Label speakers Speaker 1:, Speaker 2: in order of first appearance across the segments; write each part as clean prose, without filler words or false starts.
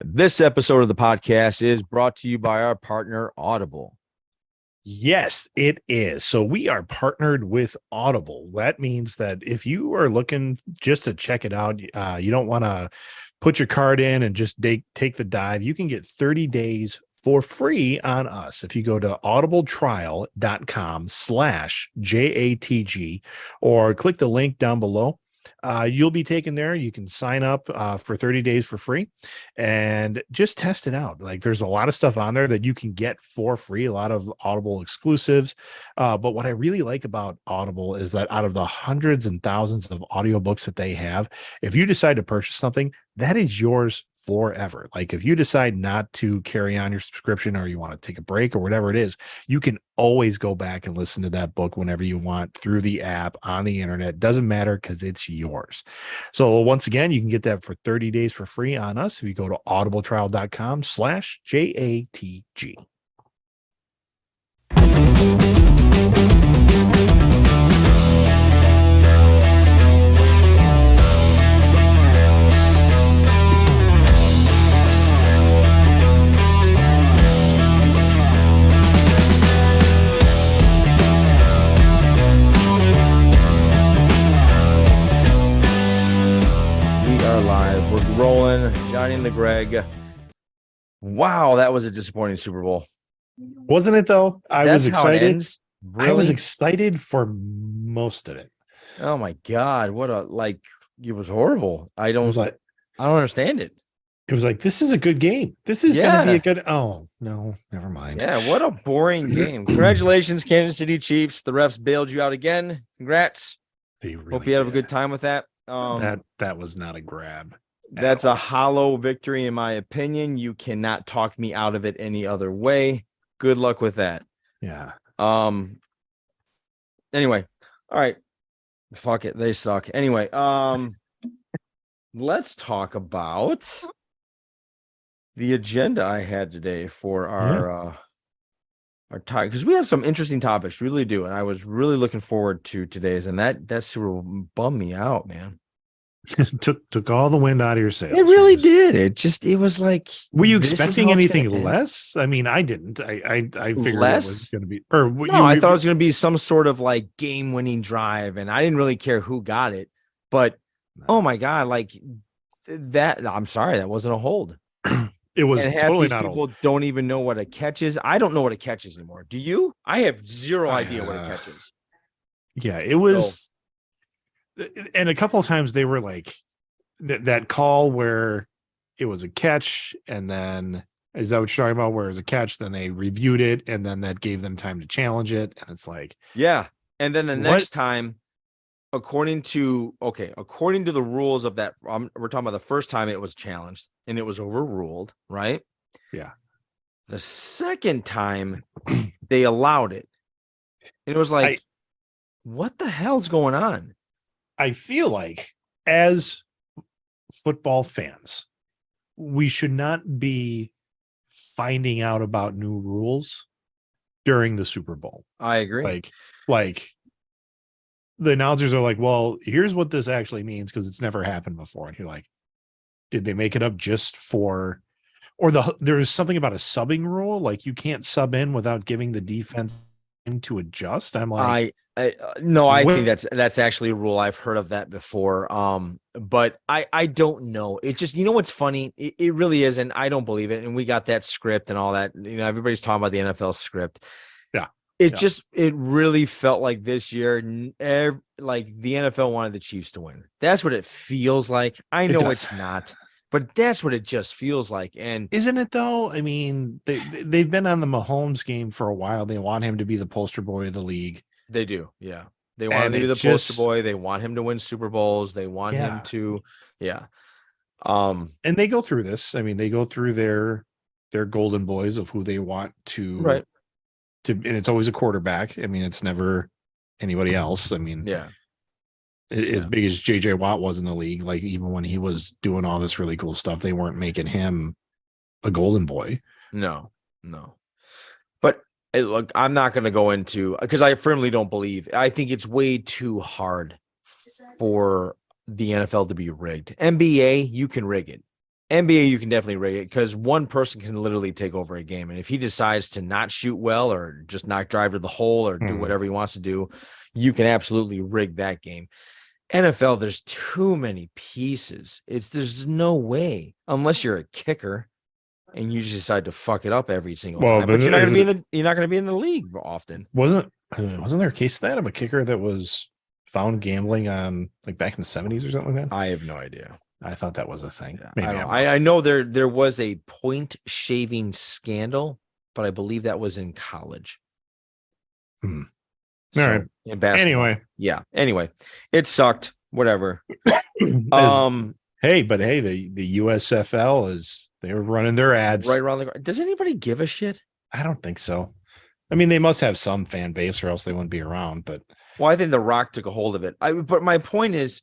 Speaker 1: This episode of the podcast is brought to you by our partner, Audible.
Speaker 2: Yes, it is. So we are partnered with Audible. That means that if you are looking just to check it out, you don't want to put your card in and just take the dive. You can get 30 days for free on us. If you go to audibletrial.com/JATG or click the link down below, you'll be taken there. You can sign up for 30 days for free and just test it out. Like there's a lot of stuff on there that you can get for free, a lot of Audible exclusives. But what I really like about Audible is that out of the hundreds and thousands of audiobooks that they have, if you decide to purchase something, that is yours forever. Like if you decide not to carry on your subscription or you want to take a break or whatever it is, you can always go back and listen to that book whenever you want through the app on the internet. Doesn't matter because it's yours. So once again, you can get that for 30 days for free on us if you go to audibletrial.com/JATG.
Speaker 1: Live. We're rolling. Johnny and the Greg. Wow, that was a disappointing Super Bowl.
Speaker 2: Wasn't it though? I was excited.
Speaker 1: Really?
Speaker 2: I was excited for most of it.
Speaker 1: Oh my God. It was horrible. I don't understand it.
Speaker 2: It was like, this is a good game. This is going to be a good. Oh, no, never mind.
Speaker 1: Yeah, what a boring game. Congratulations, Kansas City Chiefs. The refs bailed you out again. Congrats.
Speaker 2: They really
Speaker 1: Hope you have a good time with that.
Speaker 2: That was not a grab.
Speaker 1: That's a hollow victory, in my opinion. You cannot talk me out of it any other way. Good luck with that.
Speaker 2: Yeah.
Speaker 1: Anyway, all right. Fuck it. They suck. Anyway, let's talk about the agenda I had today for our time, because we have some interesting topics, really do, and I was really looking forward to today's, and that Super Bowl bummed me out, man.
Speaker 2: took all the wind out of your sails.
Speaker 1: It really did. It was like,
Speaker 2: were you expecting anything less? I mean, I didn't. I figured
Speaker 1: less?
Speaker 2: It was going to be,
Speaker 1: I thought it was going to be some sort of like game-winning drive, and I didn't really care who got it, but oh my God, like that. I'm sorry, that wasn't a hold.
Speaker 2: It was totally not.
Speaker 1: People don't even know what a catch is. I don't know what a catch is anymore. Do you? I have zero idea what a catch is.
Speaker 2: Yeah, it was. And a couple of times they were like that call where it was a catch, and then is that what you're talking about? Where it was a catch, then they reviewed it, and then that gave them time to challenge it, and it's like,
Speaker 1: yeah. And then the next time, according to the rules of that, we're talking about the first time it was challenged and it was overruled, right?
Speaker 2: Yeah.
Speaker 1: The second time they allowed it, and it was like, what the hell's going on?
Speaker 2: I feel like as football fans, we should not be finding out about new rules during the Super Bowl.
Speaker 1: I agree.
Speaker 2: Like the announcers are like, well, here's what this actually means because it's never happened before. And you're like, did they make it up just for, or there's something about a subbing rule? Like you can't sub in without giving the defense time to adjust. I'm like,
Speaker 1: I think that's actually a rule. I've heard of that before. But I don't know. It just, what's funny? It really is. And I don't believe it. And we got that script and all that, everybody's talking about the NFL script.
Speaker 2: Yeah.
Speaker 1: It really felt like this year, like the NFL wanted the Chiefs to win. That's what it feels like. I know it's not, but that's what it just feels like. And
Speaker 2: isn't it though? I mean, they've been on the Mahomes game for a while. They want him to be the poster boy of the league.
Speaker 1: They do. Yeah. They want him to be the poster boy. They want him to win Super Bowls. They want him to, and
Speaker 2: they go through this. I mean, they go through their golden boys of who they want to, and it's always a quarterback. I mean, it's never anybody else. I mean, as big as JJ Watt was in the league, like even when he was doing all this really cool stuff, they weren't making him a golden boy.
Speaker 1: No. But look, I'm not going to go into, because I firmly don't believe, I think it's way too hard for the NFL to be rigged. NBA, you can rig it. NBA, you can definitely rig it because one person can literally take over a game. And if he decides to not shoot well or just not drive to the hole or do whatever he wants to do, you can absolutely rig that game. NFL, there's too many pieces. There's no way unless you're a kicker and you just decide to fuck it up every single time. But you're not going to be in the league often.
Speaker 2: Wasn't there a case of that of a kicker that was found gambling on like back in the 70s or something like that?
Speaker 1: I have no idea.
Speaker 2: I thought that was a thing.
Speaker 1: Yeah,
Speaker 2: Maybe
Speaker 1: I know there was a point shaving scandal, but I believe that was in college.
Speaker 2: All right.
Speaker 1: In basketball.
Speaker 2: Anyway.
Speaker 1: Yeah. Anyway, it sucked. Whatever.
Speaker 2: Hey, the USFL they're running their ads
Speaker 1: right around the. Does anybody give a shit?
Speaker 2: I don't think so. I mean, they must have some fan base, or else they wouldn't be around. But
Speaker 1: well, I think The Rock took a hold of it. But my point is,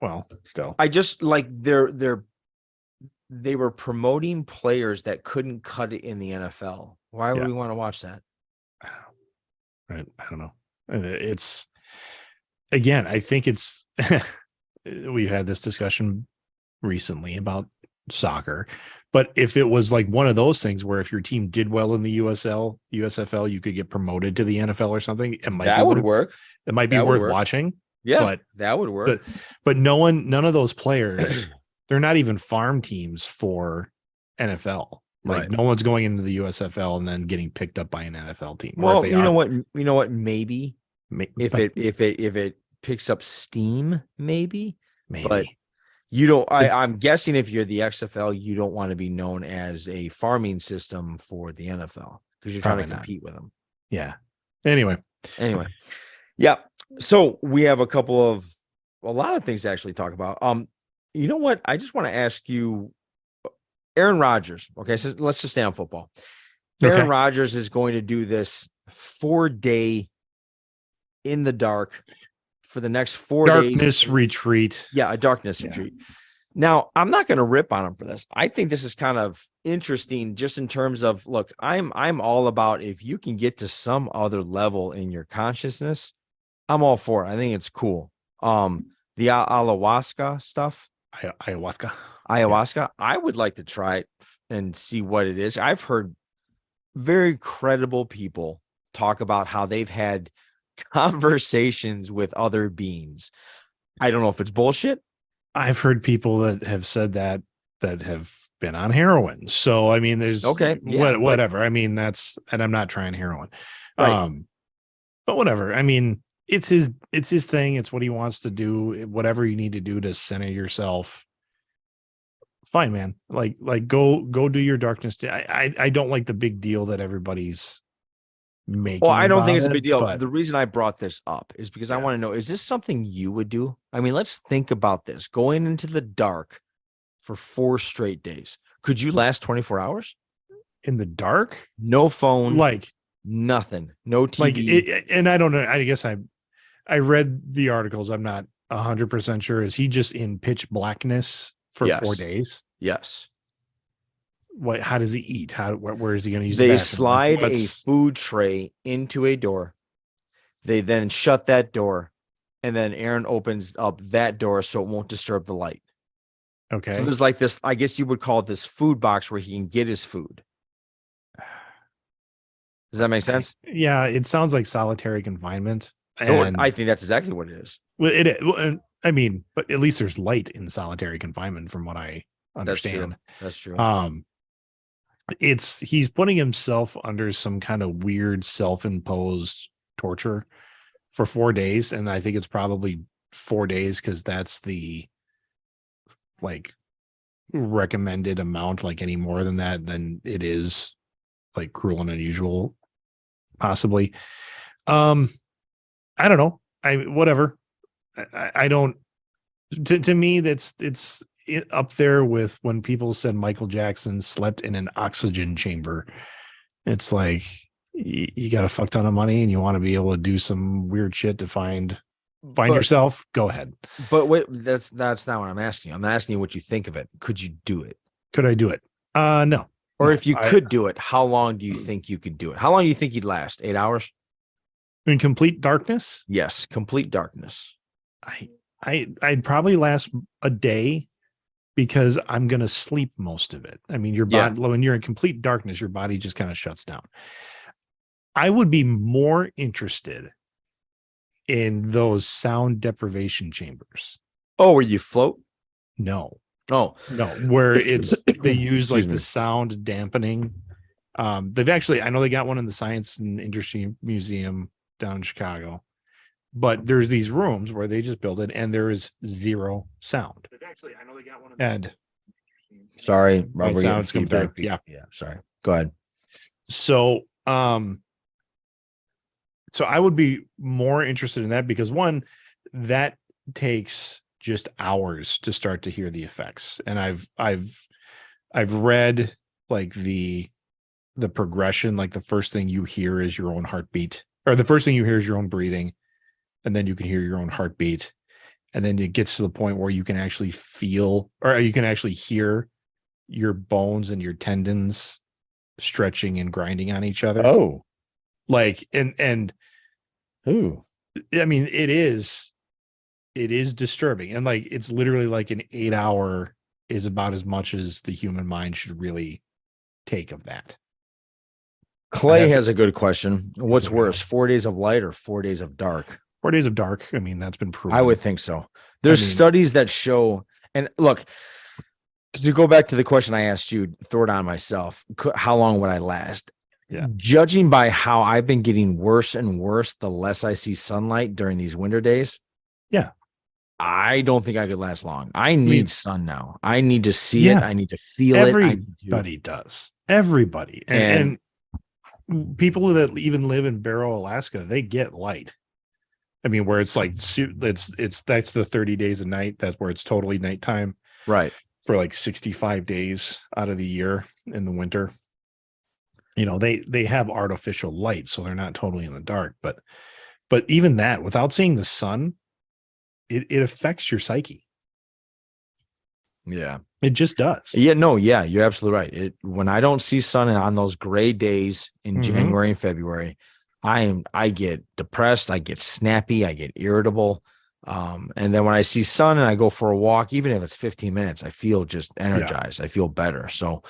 Speaker 2: well, still,
Speaker 1: I just like they were promoting players that couldn't cut it in the NFL. Why would we want to watch that?
Speaker 2: Right. I don't know. It's again, I think it's we've had this discussion recently about soccer, but if it was like one of those things where if your team did well in the USFL, you could get promoted to the NFL or something,
Speaker 1: that would work.
Speaker 2: It might be worth watching.
Speaker 1: Yeah, but that would work.
Speaker 2: But none of those players, they're not even farm teams for NFL. Like no one's going into the USFL and then getting picked up by an NFL team.
Speaker 1: Well, you know what? Maybe if it picks up steam, maybe. But you don't. I'm guessing if you're the XFL, you don't want to be known as a farming system for the NFL because you're trying to compete with them.
Speaker 2: Yeah. Anyway.
Speaker 1: Yeah. So we have a lot of things to actually talk about. You know what? I just want to ask you. Aaron Rodgers. Okay, so let's just stay on football. Aaron Rodgers is going to do this 4-day in the dark for the next 4 days.
Speaker 2: Darkness retreat.
Speaker 1: Yeah, a darkness retreat. Now, I'm not going to rip on him for this. I think this is kind of interesting just in terms of, look, I'm all about if you can get to some other level in your consciousness, I'm all for it. I think it's cool. The ayahuasca stuff. Ayahuasca. I would like to try it and see what it is. I've heard very credible people talk about how they've had conversations with other beings. I don't know if it's bullshit.
Speaker 2: I've heard people that have said that have been on heroin. So, I mean, there's whatever. I mean, and I'm not trying heroin. Right. But whatever. I mean, it's his thing. It's what he wants to do. Whatever you need to do to center yourself. Fine, man. Like go do your darkness. I don't like the big deal that everybody's making.
Speaker 1: Well, I don't think it's a big deal. But the reason I brought this up is because I want to know, is this something you would do? I mean, let's think about this. Going into the dark for 4 straight days. Could you last 24 hours?
Speaker 2: In the dark?
Speaker 1: No phone.
Speaker 2: Like
Speaker 1: nothing. No TV.
Speaker 2: And I don't know. I guess I read the articles. I'm not 100% sure. Is he just in pitch blackness for 4 days?
Speaker 1: Yes.
Speaker 2: What? How does he eat? Where is he going to use?
Speaker 1: They slide a food tray into a door. They then shut that door, and then Aaron opens up that door so it won't disturb the light.
Speaker 2: Okay.
Speaker 1: So there's like this. I guess you would call it this food box where he can get his food. Does that make sense?
Speaker 2: Yeah, it sounds like solitary confinement.
Speaker 1: And I think that's exactly what it is.
Speaker 2: Well, I mean, but at least there's light in solitary confinement, from what I understand.
Speaker 1: That's true.
Speaker 2: He's putting himself under some kind of weird self-imposed torture for 4 days, and I think it's probably 4 days because that's the like recommended amount. Like any more than that, then it is like cruel and unusual, possibly. I don't know. Whatever. I don't. To me, it's up there with when people said Michael Jackson slept in an oxygen chamber. It's like you got a fuck ton of money and you want to be able to do some weird shit to find yourself. Go ahead.
Speaker 1: But wait, that's not what I'm asking you. I'm asking you what you think of it. Could you do it?
Speaker 2: Could I do it? No.
Speaker 1: Or if you could do it, how long do you think you could do it? How long do you think you'd last? 8 hours?
Speaker 2: In complete darkness?
Speaker 1: Yes, complete darkness.
Speaker 2: I'd probably last a day because I'm going to sleep most of it. I mean, your body, when you're in complete darkness, your body just kind of shuts down. I would be more interested in those sound deprivation chambers.
Speaker 1: Oh, where you float?
Speaker 2: No.
Speaker 1: Oh,
Speaker 2: no, where they use like
Speaker 1: Excuse me.
Speaker 2: the sound dampening. They've actually, I know they got one in the Science and Industry Museum down in Chicago, but there's these rooms where they just build it and there is zero sound. Actually, I know they got one. And
Speaker 1: sorry, Rob, we're getting
Speaker 2: sounds come through.
Speaker 1: feedback. Yeah. Sorry. Go ahead.
Speaker 2: So, so I would be more interested in that because one, that takes just hours to start to hear the effects, and I've read like the progression. Like the first thing you hear is your own heartbeat, or the first thing you hear is your own breathing, and then you can hear your own heartbeat, and then it gets to the point where you can actually feel, or you can actually hear your bones and your tendons stretching and grinding on each other.
Speaker 1: Oh,
Speaker 2: like and
Speaker 1: ooh.
Speaker 2: I mean, it is disturbing, and like it's literally like an 8-hour is about as much as the human mind should really take of that.
Speaker 1: Clay has a good question. What's worse, 4 days of light or 4 days of dark?
Speaker 2: 4 days of dark. I mean, that's been proven.
Speaker 1: I would think so. There's studies that show, and look, to go back to the question I asked you, throw it on myself. How long would I last?
Speaker 2: Yeah.
Speaker 1: Judging by how I've been getting worse and worse, the less I see sunlight during these winter days.
Speaker 2: Yeah.
Speaker 1: I don't think I could last long. I need sun now. I need to see it. I need to feel it.
Speaker 2: Everybody does. Everybody. And people that even live in Barrow, Alaska, they get light. I mean, where it's like that's the 30 days a night. That's where it's totally nighttime.
Speaker 1: Right.
Speaker 2: For like 65 days out of the year in the winter. You know, they have artificial light, so they're not totally in the dark. But even that, without seeing the sun, it affects your psyche.
Speaker 1: Yeah.
Speaker 2: It just does.
Speaker 1: Yeah, no, yeah, you're absolutely right. When I don't see sun on those gray days in January and February, I get depressed, I get snappy, I get irritable. And then when I see sun and I go for a walk, even if it's 15 minutes, I feel just energized. I feel better. So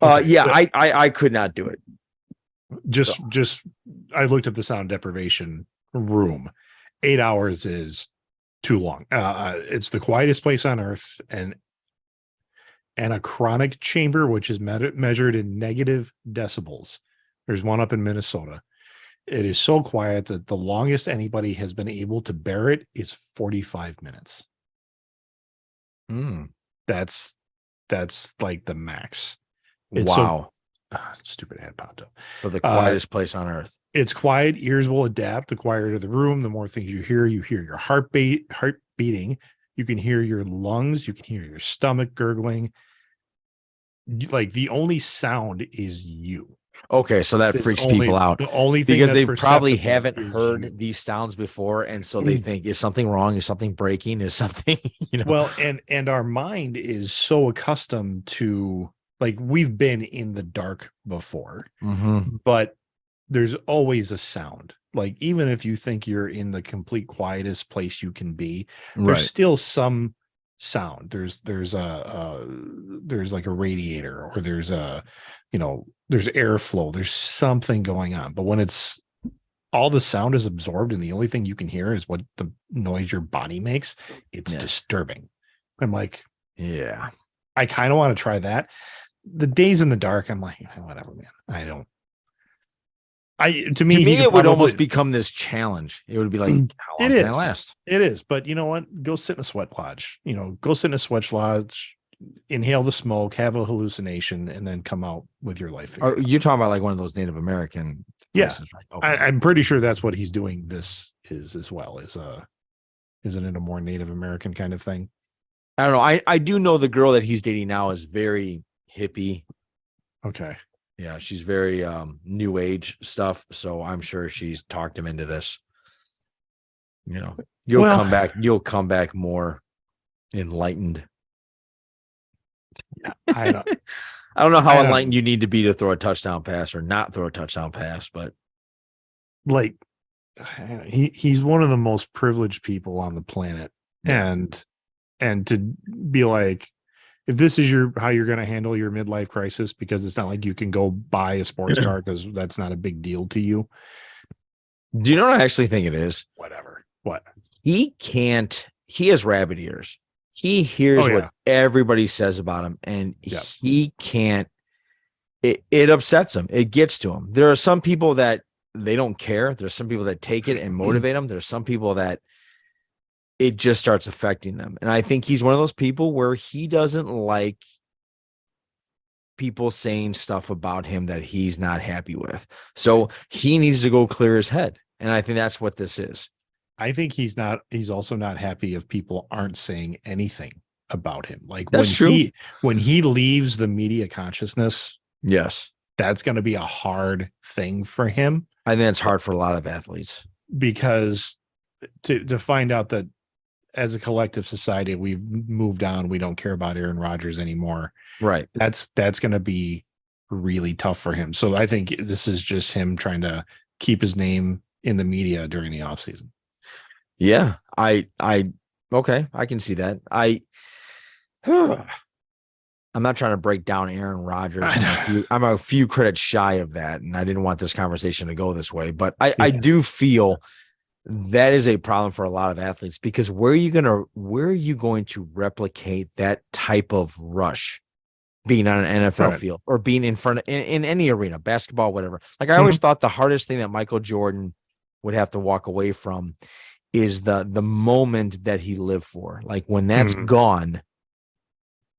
Speaker 1: I could not do it.
Speaker 2: Just I looked at the sound deprivation room. 8 hours is too long. It's the quietest place on earth, and a chronic chamber, which is measured in negative decibels. There's one up in Minnesota. It is so quiet that the longest anybody has been able to bear it is 45 minutes. That's like the max.
Speaker 1: Wow.
Speaker 2: Stupid ad popped up.
Speaker 1: For the quietest place on earth.
Speaker 2: It's quiet. Ears will adapt. The quieter the room, the more things you hear your heart beating. You can hear your lungs. You can hear your stomach gurgling. Like the only sound is you.
Speaker 1: Okay, so that freaks people out.
Speaker 2: The only thing,
Speaker 1: because they probably haven't heard
Speaker 2: you.
Speaker 1: These sounds before, and so they think, is something wrong? Is something breaking? Is something,
Speaker 2: Well, and our mind is so accustomed to, like, we've been in the dark before, but there's always a sound. Like, even if you think you're in the complete quietest place you can be, there's still some sound. There's like a radiator, or there's there's airflow, there's something going on. But when it's all the sound is absorbed and the only thing you can hear is what the noise your body makes, it's disturbing. I'm like, yeah, I kind of want to try that. The days in the dark, I'm like, whatever, man. To me,
Speaker 1: it would almost become this challenge. It would be like, how long can I last?
Speaker 2: It is, but you know what? Go sit in a sweat lodge. Go sit in a sweat lodge, inhale the smoke, have a hallucination, and then come out with your life.
Speaker 1: Are you talking about like one of those Native American places, right? Okay.
Speaker 2: I'm pretty sure that's what he's doing. This is as well. Isn't it a more Native American kind of thing?
Speaker 1: I don't know. I do know the girl that he's dating now is very hippie.
Speaker 2: Okay.
Speaker 1: Yeah, she's very new age stuff. So I'm sure she's talked him into this. You'll come back more enlightened.
Speaker 2: Yeah, I
Speaker 1: don't know how enlightened you need to be to throw a touchdown pass or not throw a touchdown pass, but
Speaker 2: like he's one of the most privileged people on the planet. And and to be like, if this is how you're going to handle your midlife crisis, because it's not like you can go buy a sports car because that's not a big deal to you.
Speaker 1: Do you know what I actually think it is?
Speaker 2: Whatever. What?
Speaker 1: He has rabbit ears. He hears what everybody says about him, and he can't. It upsets him. It gets to him. There are some people that they don't care. There's some people that take it and motivate them. There's some people that it just starts affecting them. And I think he's one of those people where he doesn't like people saying stuff about him that he's not happy with. So he needs to go clear his head. And I think that's what this is.
Speaker 2: I think he's also not happy if people aren't saying anything about him. Like
Speaker 1: that's
Speaker 2: when he leaves the media consciousness,
Speaker 1: yes,
Speaker 2: that's going to be a hard thing for him.
Speaker 1: I think it's hard for a lot of athletes,
Speaker 2: because to find out that as a collective society, we've moved on. We don't care about Aaron Rodgers anymore.
Speaker 1: Right.
Speaker 2: That's going to be really tough for him. So I think this is just him trying to keep his name in the media during the offseason.
Speaker 1: Yeah. Okay. I can see that. I'm not trying to break down Aaron Rodgers. I'm a few credits shy of that, and I didn't want this conversation to go this way. But I do feel that is a problem for a lot of athletes, because where are you going to replicate that type of rush, being on an NFL field or being in front of in any arena, basketball, whatever? Like I always thought the hardest thing that Michael Jordan would have to walk away from is the moment that he lived for. Like when that's gone,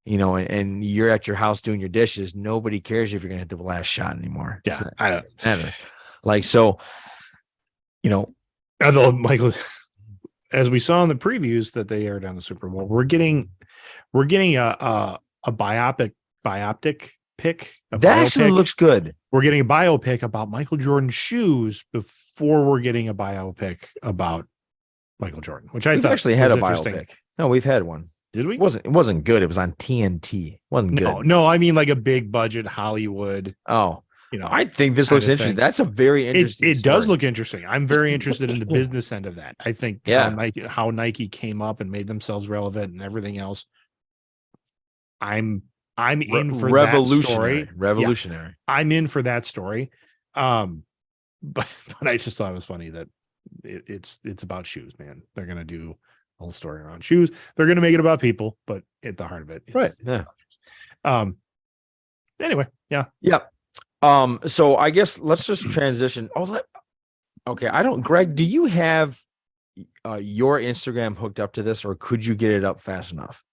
Speaker 1: and you're at your house doing your dishes, nobody cares if you're going to hit the last shot anymore.
Speaker 2: Yeah. I don't
Speaker 1: matter. Like, so,
Speaker 2: although Michael, as we saw in the previews that they aired on the Super Bowl, we're getting a biopic pick.
Speaker 1: That actually looks good.
Speaker 2: We're getting a biopic about Michael Jordan's shoes before we're getting a biopic about Michael Jordan, which I thought
Speaker 1: actually had a biopic. No, we've had one.
Speaker 2: Did we?
Speaker 1: It wasn't good. It was on TNT. It wasn't good.
Speaker 2: No, I mean like a big budget Hollywood.
Speaker 1: Oh, I think this looks interesting. That's a very interesting.
Speaker 2: It does look interesting. I'm very interested in the business end of that. I think how Nike came up and made themselves relevant and everything else. I'm in for that story.
Speaker 1: Revolutionary.
Speaker 2: Yeah, I'm in for that story. But I just thought it was funny that it's about shoes, man. They're gonna do a whole story around shoes. They're gonna make it about people, but at the heart of it, Anyway, yeah.
Speaker 1: So I guess let's just transition. Greg, do you have your Instagram hooked up to this, or could you get it up fast enough?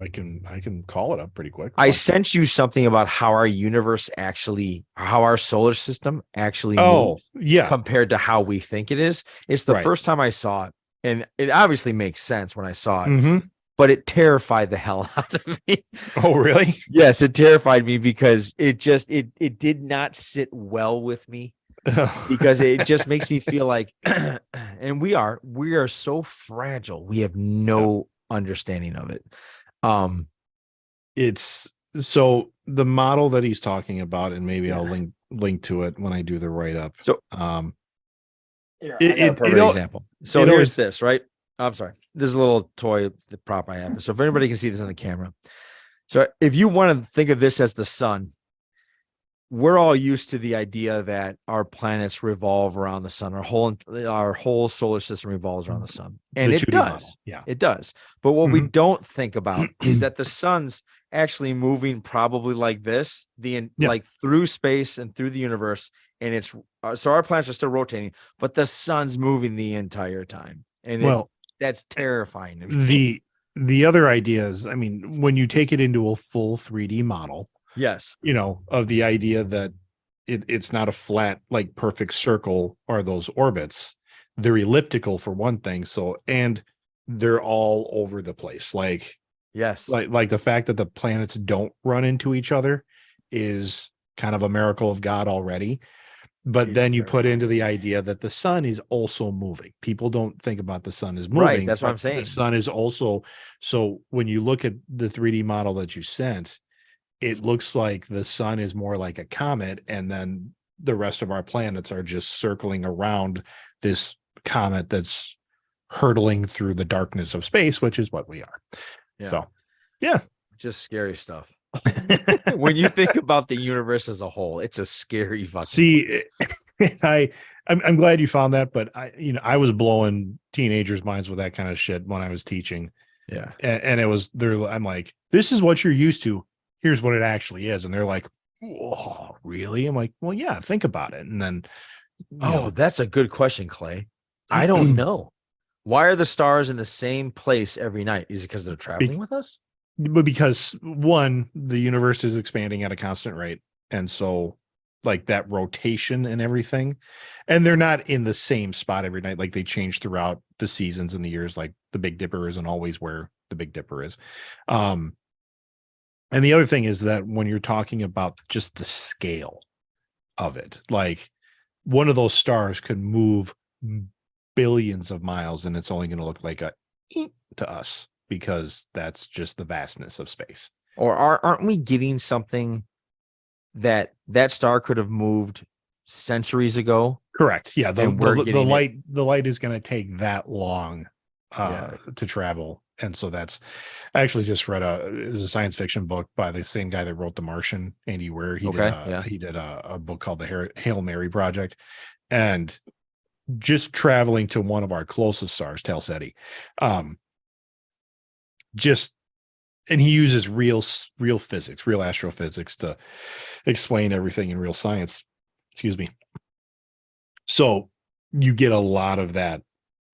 Speaker 2: I can call it up pretty quick.
Speaker 1: I sent you something about how our solar system actually moves compared to how we think it is. It's the first time I saw it, and it obviously makes sense when I saw it, but it terrified the hell out of me.
Speaker 2: Oh, really?
Speaker 1: Yes, it terrified me because it did not sit well with me, because it just makes me feel like, and we are so fragile. We have no understanding of it.
Speaker 2: It's so the model that he's talking about, and maybe I'll link to it when I do the write up.
Speaker 1: So, example. So here's this, right? I'm sorry. This is a little toy prop I have. So if anybody can see this on the camera. So if you want to think of this as the sun, we're all used to the idea that our planets revolve around the sun. Our whole solar system revolves around the sun. And it does.
Speaker 2: Model. Yeah.
Speaker 1: It does. But what we don't think about is that the sun's actually moving probably like this, like through space and through the universe. And it's so our planets are still rotating, but the sun's moving the entire time. And that's terrifying.
Speaker 2: The other idea is, I mean, when you take it into a full 3D model,
Speaker 1: yes,
Speaker 2: of the idea that it's not a flat, like perfect circle or those orbits. They're elliptical for one thing. So, and they're all over the place. Like,
Speaker 1: yes,
Speaker 2: like the fact that the planets don't run into each other is kind of a miracle of God already. But then you put into the idea that the sun is also moving. People don't think about the sun as moving.
Speaker 1: Right, that's what I'm saying.
Speaker 2: The sun is also, so when you look at the 3D model that you sent, it looks like the sun is more like a comet, and then the rest of our planets are just circling around this comet that's hurtling through the darkness of space, which is what we are.
Speaker 1: Yeah.
Speaker 2: So, yeah.
Speaker 1: Just scary stuff. When you think about the universe as a whole, it's a scary fucking
Speaker 2: See,
Speaker 1: place.
Speaker 2: I'm glad you found that, but I was blowing teenagers' minds with that kind of shit when I was teaching.
Speaker 1: Yeah.
Speaker 2: And it was I'm like, this is what you're used to. Here's what it actually is. And they're like, whoa, really? I'm like, well, yeah, think about it. And then
Speaker 1: that's a good question, Clay. I don't know. Why are the stars in the same place every night? Is it because they're traveling with us?
Speaker 2: But because one, the universe is expanding at a constant rate. And so like that rotation and everything, and they're not in the same spot every night. Like they change throughout the seasons and the years. Like the Big Dipper isn't always where the Big Dipper is. And the other thing is that when you're talking about just the scale of it, like one of those stars could move billions of miles and it's only going to look like a to us, because that's just the vastness of space.
Speaker 1: Or aren't we getting something that star could have moved centuries ago?
Speaker 2: Correct. Yeah. The light is going to take that long to travel. And so that's, I actually just read it was a science fiction book by the same guy that wrote The Martian, Andy Weir. He did a book called the Hail Mary Project, and just traveling to one of our closest stars, Tal Ceti, and he uses real physics, real astrophysics to explain everything in real science. Excuse me. So you get a lot of that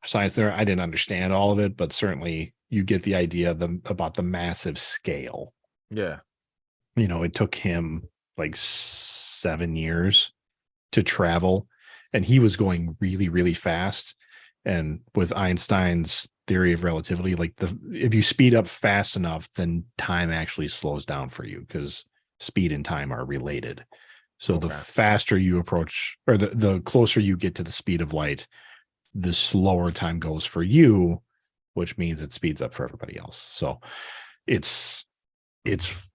Speaker 2: science there. I didn't understand all of it, but certainly you get the idea about the massive scale.
Speaker 1: Yeah.
Speaker 2: It took him like 7 years to travel, and he was going really, really fast. And with Einstein's theory of relativity, like if you speed up fast enough, then time actually slows down for you, because speed and time are related. So the faster you approach, or the closer you get to the speed of light, the slower time goes for you, which means it speeds up for everybody else. So it's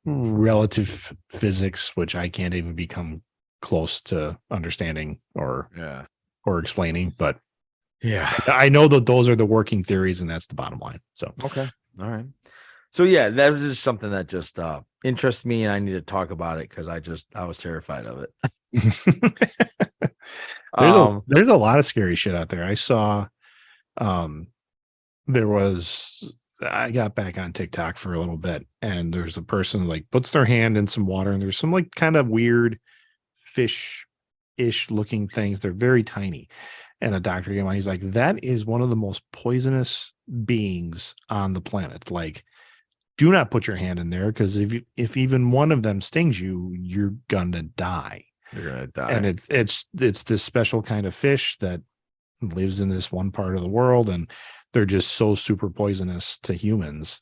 Speaker 2: relative physics, which I can't even become close to understanding or explaining, but I know that those are the working theories, and that's the bottom line. So
Speaker 1: okay, all right. So yeah, that was just something that just interests me, and I need to talk about it because I was terrified of it.
Speaker 2: There's a lot of scary shit out there. I saw I got back on TikTok for a little bit, and there's a person like puts their hand in some water, and there's some like kind of weird fish-ish looking things. They're very tiny. And a doctor came on, he's like, that is one of the most poisonous beings on the planet. Like, do not put your hand in there, because if even one of them stings you, you're gonna die.
Speaker 1: You're gonna die.
Speaker 2: And it's this special kind of fish that lives in this one part of the world, and they're just so super poisonous to humans.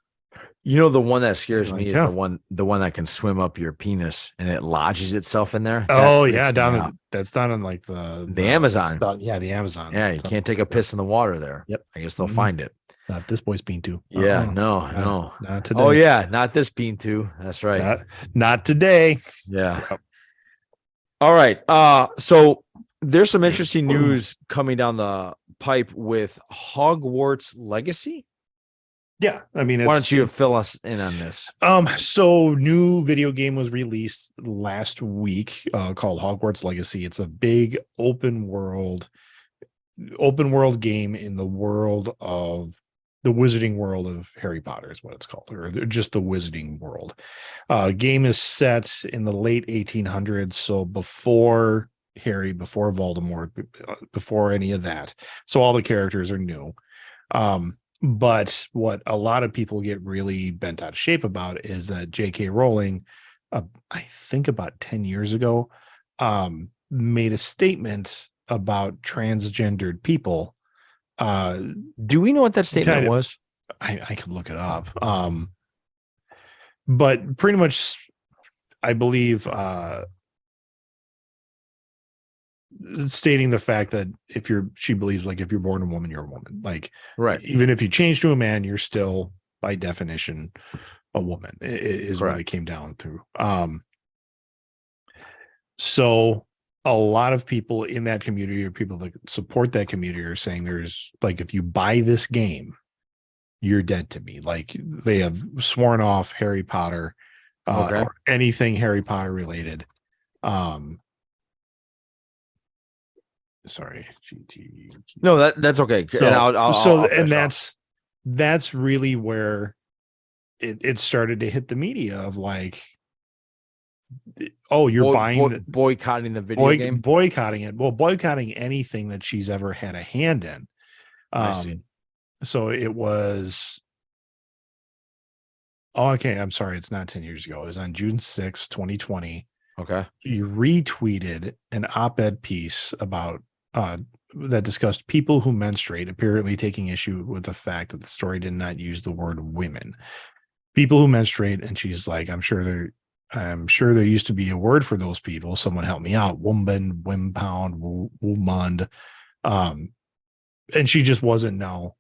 Speaker 1: The one that scares me is the one that can swim up your penis and it lodges itself in there.
Speaker 2: That's down in like the
Speaker 1: Amazon.
Speaker 2: The Amazon.
Speaker 1: Yeah, you can't take a piss in the water there.
Speaker 2: Yep.
Speaker 1: I guess they'll find it.
Speaker 2: Not this boy's bean too.
Speaker 1: Yeah, no.
Speaker 2: Not today.
Speaker 1: Oh yeah, not this bean too. That's right.
Speaker 2: Not today.
Speaker 1: Yeah. Yep. All right. So there's some interesting news coming down the pipe with Hogwarts Legacy.
Speaker 2: Yeah, I mean,
Speaker 1: why don't you fill us in on this?
Speaker 2: So new video game was released last week called Hogwarts Legacy. It's a big open world game in the world of the wizarding world of Harry Potter is what it's called, or just the wizarding world. Game is set in the late 1800s, so before Harry, before Voldemort, before any of that. So all the characters are new. But what a lot of people get really bent out of shape about is that J.K. Rowling, I think about 10 years ago, made a statement about transgendered people.
Speaker 1: Do we know what that statement was?
Speaker 2: I could look it up. But pretty much, I believe, stating the fact that she believes like if you're born a woman, you're a woman. Like,
Speaker 1: right.
Speaker 2: Even if you change to a man, you're still by definition a woman, is what it came down to. So a lot of people in that community or people that support that community are saying there's like, if you buy this game, you're dead to me. Like they have sworn off Harry Potter,
Speaker 1: Okay.
Speaker 2: or anything Harry Potter related. Um, sorry, GT.
Speaker 1: No, that's okay. And
Speaker 2: So,
Speaker 1: I'll
Speaker 2: and
Speaker 1: finish off.
Speaker 2: that's really where it started to hit the media of like, oh, you're buying
Speaker 1: Boycotting the video game.
Speaker 2: boycotting it. Well, boycotting anything that she's ever had a hand in.
Speaker 1: I see.
Speaker 2: So it was. Oh, okay. I'm sorry. It's not 10 years ago. It was on June 6, 2020.
Speaker 1: Okay.
Speaker 2: You retweeted an op-ed piece about that discussed people who menstruate, apparently taking issue with the fact that the story did not use the word women. People who menstruate, and she's like, I'm sure there used to be a word for those people. Someone help me out. Woman, wimpound, womund. And she just wasn't no.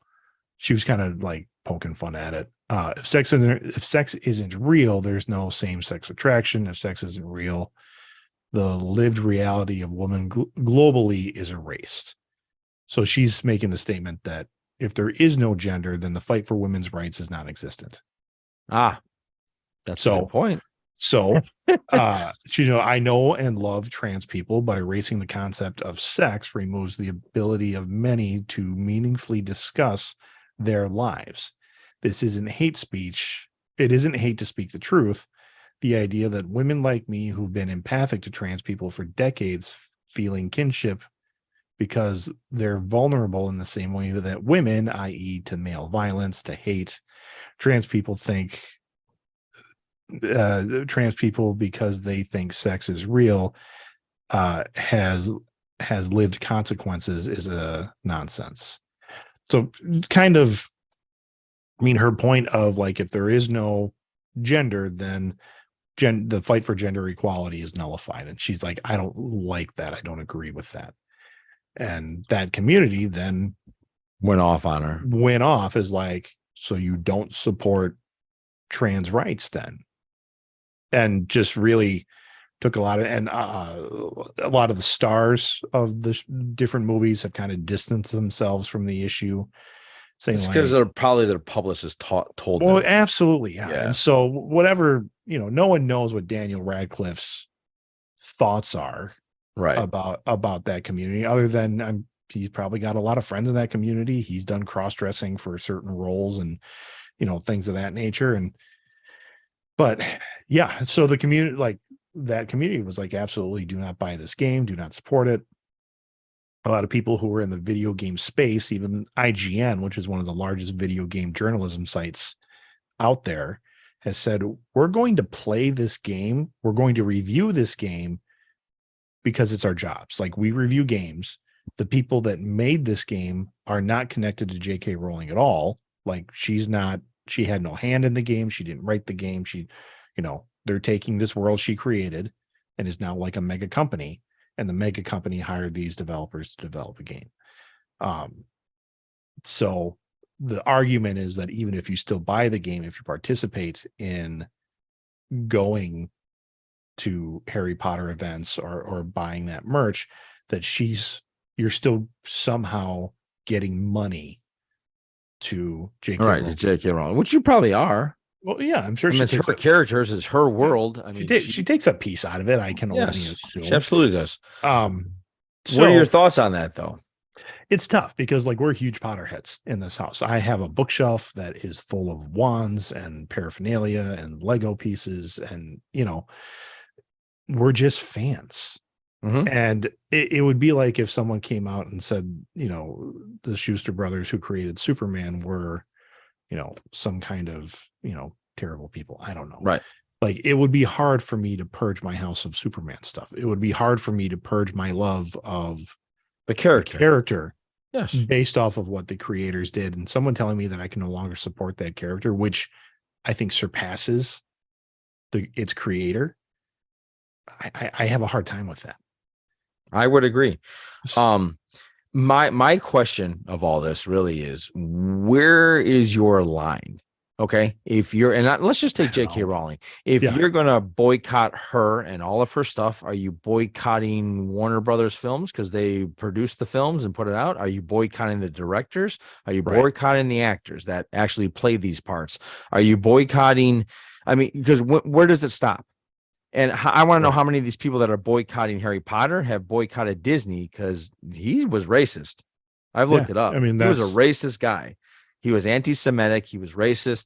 Speaker 2: She was kind of like poking fun at it. If sex isn't real, there's no same-sex attraction. If sex isn't real, the lived reality of women globally is erased. So she's making the statement that if there is no gender, then the fight for women's rights is non-existent.
Speaker 1: That's a good point.
Speaker 2: So, I know and love trans people, but erasing the concept of sex removes the ability of many to meaningfully discuss their lives. This isn't hate speech. It isn't hate to speak the truth. The idea that women like me who've been empathic to trans people for decades feeling kinship because they're vulnerable in the same way that women, i.e. to male violence, to hate, trans people because they think sex is real, has lived consequences is a nonsense. So kind of, I mean, her point of like, if there is no gender, then the fight for gender equality is nullified. And she's like, I don't like that. I don't agree with that. And that community then
Speaker 1: Went off on her.
Speaker 2: went off as like, so you don't support trans rights then? And just really took a lot of the stars of the different movies have kind of distanced themselves from the issue, saying
Speaker 1: It's
Speaker 2: like,
Speaker 1: because probably their publicist told
Speaker 2: well,
Speaker 1: them.
Speaker 2: absolutely, yeah.
Speaker 1: Yeah.
Speaker 2: And so whatever, no one knows what Daniel Radcliffe's thoughts are
Speaker 1: Right.
Speaker 2: about that community, other than he's probably got a lot of friends in that community. He's done cross-dressing for certain roles and things of that nature. But yeah, so the community, like that community was like, absolutely do not buy this game, do not support it. A lot of people who were in the video game space, even IGN, which is one of the largest video game journalism sites out there, has said, we're going to play this game. We're going to review this game because it's our jobs. Like, we review games. The people that made this game are not connected to JK Rowling at all. Like, she had no hand in the game. She didn't write the game. They're taking this world she created and is now like a mega company. And the mega company hired these developers to develop a game. So the argument is that even if you still buy the game, if you participate in going to Harry Potter events or buying that merch, that you're still somehow getting money to J.K.
Speaker 1: Right, to J.K. Rowling, which you probably are.
Speaker 2: Well, yeah, I'm sure
Speaker 1: it's her characters, it's her world. I mean,
Speaker 2: she takes a piece out of it. I can only assume.
Speaker 1: She absolutely does.
Speaker 2: So,
Speaker 1: what are your thoughts on that, though?
Speaker 2: It's tough because like we're huge Potterheads in this house. I have a bookshelf that is full of wands and paraphernalia and Lego pieces, and we're just fans.
Speaker 1: Mm-hmm.
Speaker 2: And it would be like if someone came out and said, the Schuster brothers who created Superman were, some kind of, terrible people. I don't know.
Speaker 1: Right.
Speaker 2: Like, it would be hard for me to purge my house of Superman stuff. It would be hard for me to purge my love of
Speaker 1: the character.
Speaker 2: Yes. Based off of what the creators did. And someone telling me that I can no longer support that character, which I think surpasses its creator. I have a hard time with that.
Speaker 1: I would agree. My question of all this really is, where is your line? Okay. If you're, and let's just
Speaker 2: I
Speaker 1: take
Speaker 2: don't
Speaker 1: J.K.
Speaker 2: know.
Speaker 1: Rowling. If
Speaker 2: Yeah,
Speaker 1: you're going to boycott her and all of her stuff, are you boycotting Warner Brothers films because they produce the films and put it out? Are you boycotting the directors? Are you
Speaker 2: right.
Speaker 1: boycotting the actors that actually play these parts? Are you boycotting? I mean, because where does it stop? And I want to know
Speaker 2: Right.
Speaker 1: how many of these people that are boycotting Harry Potter have boycotted Disney because he was racist. I've
Speaker 2: Yeah.
Speaker 1: looked it up.
Speaker 2: I mean,
Speaker 1: He was a
Speaker 2: that's
Speaker 1: racist guy. He was anti-Semitic. He was racist.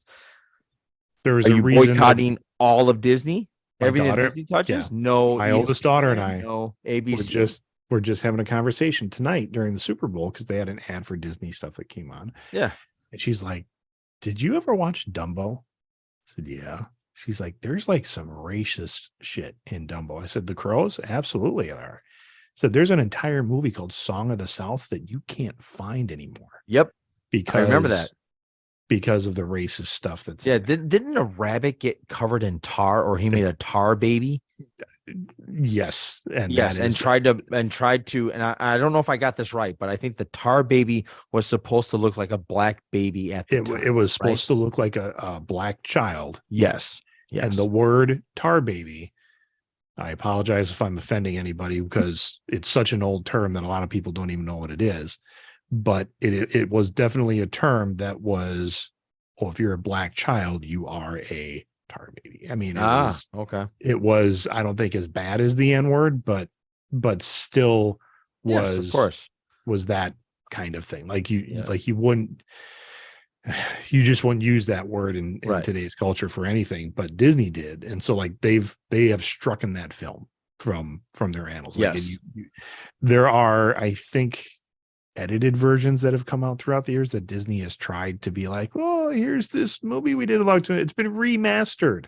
Speaker 2: there was
Speaker 1: Are
Speaker 2: a
Speaker 1: you
Speaker 2: reason that
Speaker 1: boycotting all of Disney?
Speaker 2: my
Speaker 1: Everything that
Speaker 2: daughter,
Speaker 1: Disney
Speaker 2: yeah,
Speaker 1: touches? No
Speaker 2: my oldest daughter and
Speaker 1: ESPN,
Speaker 2: I
Speaker 1: no
Speaker 2: were
Speaker 1: ABC.
Speaker 2: just having a conversation tonight during the Super Bowl because they had an ad for Disney stuff that came on.
Speaker 1: Yeah.
Speaker 2: And she's like, "Did you ever watch Dumbo?" I said, "Yeah." She's like, "There's like some racist shit in Dumbo." I said, "The crows? Absolutely there are." I said, "There's an entire movie called Song of the South that you can't find anymore
Speaker 1: Yep. I remember that.
Speaker 2: because of the racist stuff that's
Speaker 1: Yeah.
Speaker 2: in there."
Speaker 1: Didn't a rabbit get covered in tar or he
Speaker 2: They-
Speaker 1: made a tar baby?
Speaker 2: yes, and that
Speaker 1: Yes, and
Speaker 2: is
Speaker 1: tried to, and I don't know if I got this right, but I think the tar baby was supposed to look like a black baby at the
Speaker 2: it
Speaker 1: time,
Speaker 2: was
Speaker 1: right?
Speaker 2: supposed to look like a black child.
Speaker 1: Yes,
Speaker 2: And the
Speaker 1: yes.
Speaker 2: word tar baby, I apologize if I'm offending anybody because it's such an old term that a lot of people don't even know what it is. But it was definitely a term that was, well, if you're a black child, you are a tar baby. I mean,
Speaker 1: Ah, okay.
Speaker 2: it was, I don't think as bad as the N word, but still
Speaker 1: Yes, of
Speaker 2: was
Speaker 1: course.
Speaker 2: that kind of thing.
Speaker 1: Yeah,
Speaker 2: Like you wouldn't, you just wouldn't use that word in
Speaker 1: right.
Speaker 2: today's culture for anything, but Disney did. And so like they have struck in that film from their annals. Like, and
Speaker 1: Yes.
Speaker 2: there are, I think, edited versions that have come out throughout the years that Disney has tried to be like, oh, here's this movie we did a lot to it. It's been remastered,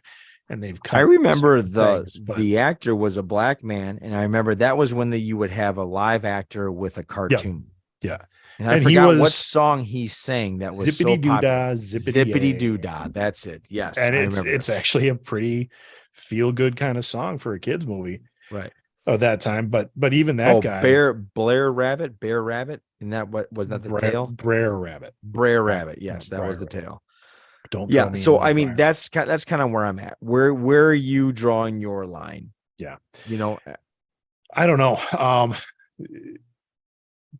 Speaker 2: and they've
Speaker 1: I
Speaker 2: cut
Speaker 1: remember
Speaker 2: certain things. But
Speaker 1: the actor was a black man, and I remember that was when you would have a live actor with a
Speaker 2: yeah,
Speaker 1: cartoon.
Speaker 2: yeah,
Speaker 1: And I
Speaker 2: and he
Speaker 1: forgot what
Speaker 2: was
Speaker 1: song he sang that was so
Speaker 2: zippity doo
Speaker 1: popular.
Speaker 2: dah, zippity
Speaker 1: Zippity
Speaker 2: yay.
Speaker 1: doo dah. That's it. Yes,
Speaker 2: And
Speaker 1: I remember
Speaker 2: it's
Speaker 1: this.
Speaker 2: actually a pretty feel good kind of song for a kids movie
Speaker 1: Right.
Speaker 2: of that time. But even that
Speaker 1: Oh,
Speaker 2: guy,
Speaker 1: Bear Rabbit. And that what was that the tail?
Speaker 2: Brer Rabbit,
Speaker 1: Brer
Speaker 2: right?
Speaker 1: Rabbit.
Speaker 2: Yeah,
Speaker 1: Yes, that was
Speaker 2: Brer
Speaker 1: the
Speaker 2: Rabbit.
Speaker 1: tail.
Speaker 2: Don't throw
Speaker 1: Yeah.
Speaker 2: me
Speaker 1: So
Speaker 2: into the
Speaker 1: I mean,
Speaker 2: fire.
Speaker 1: that's kind of where I'm at. Where are you drawing your line?
Speaker 2: Yeah,
Speaker 1: You know,
Speaker 2: I don't know.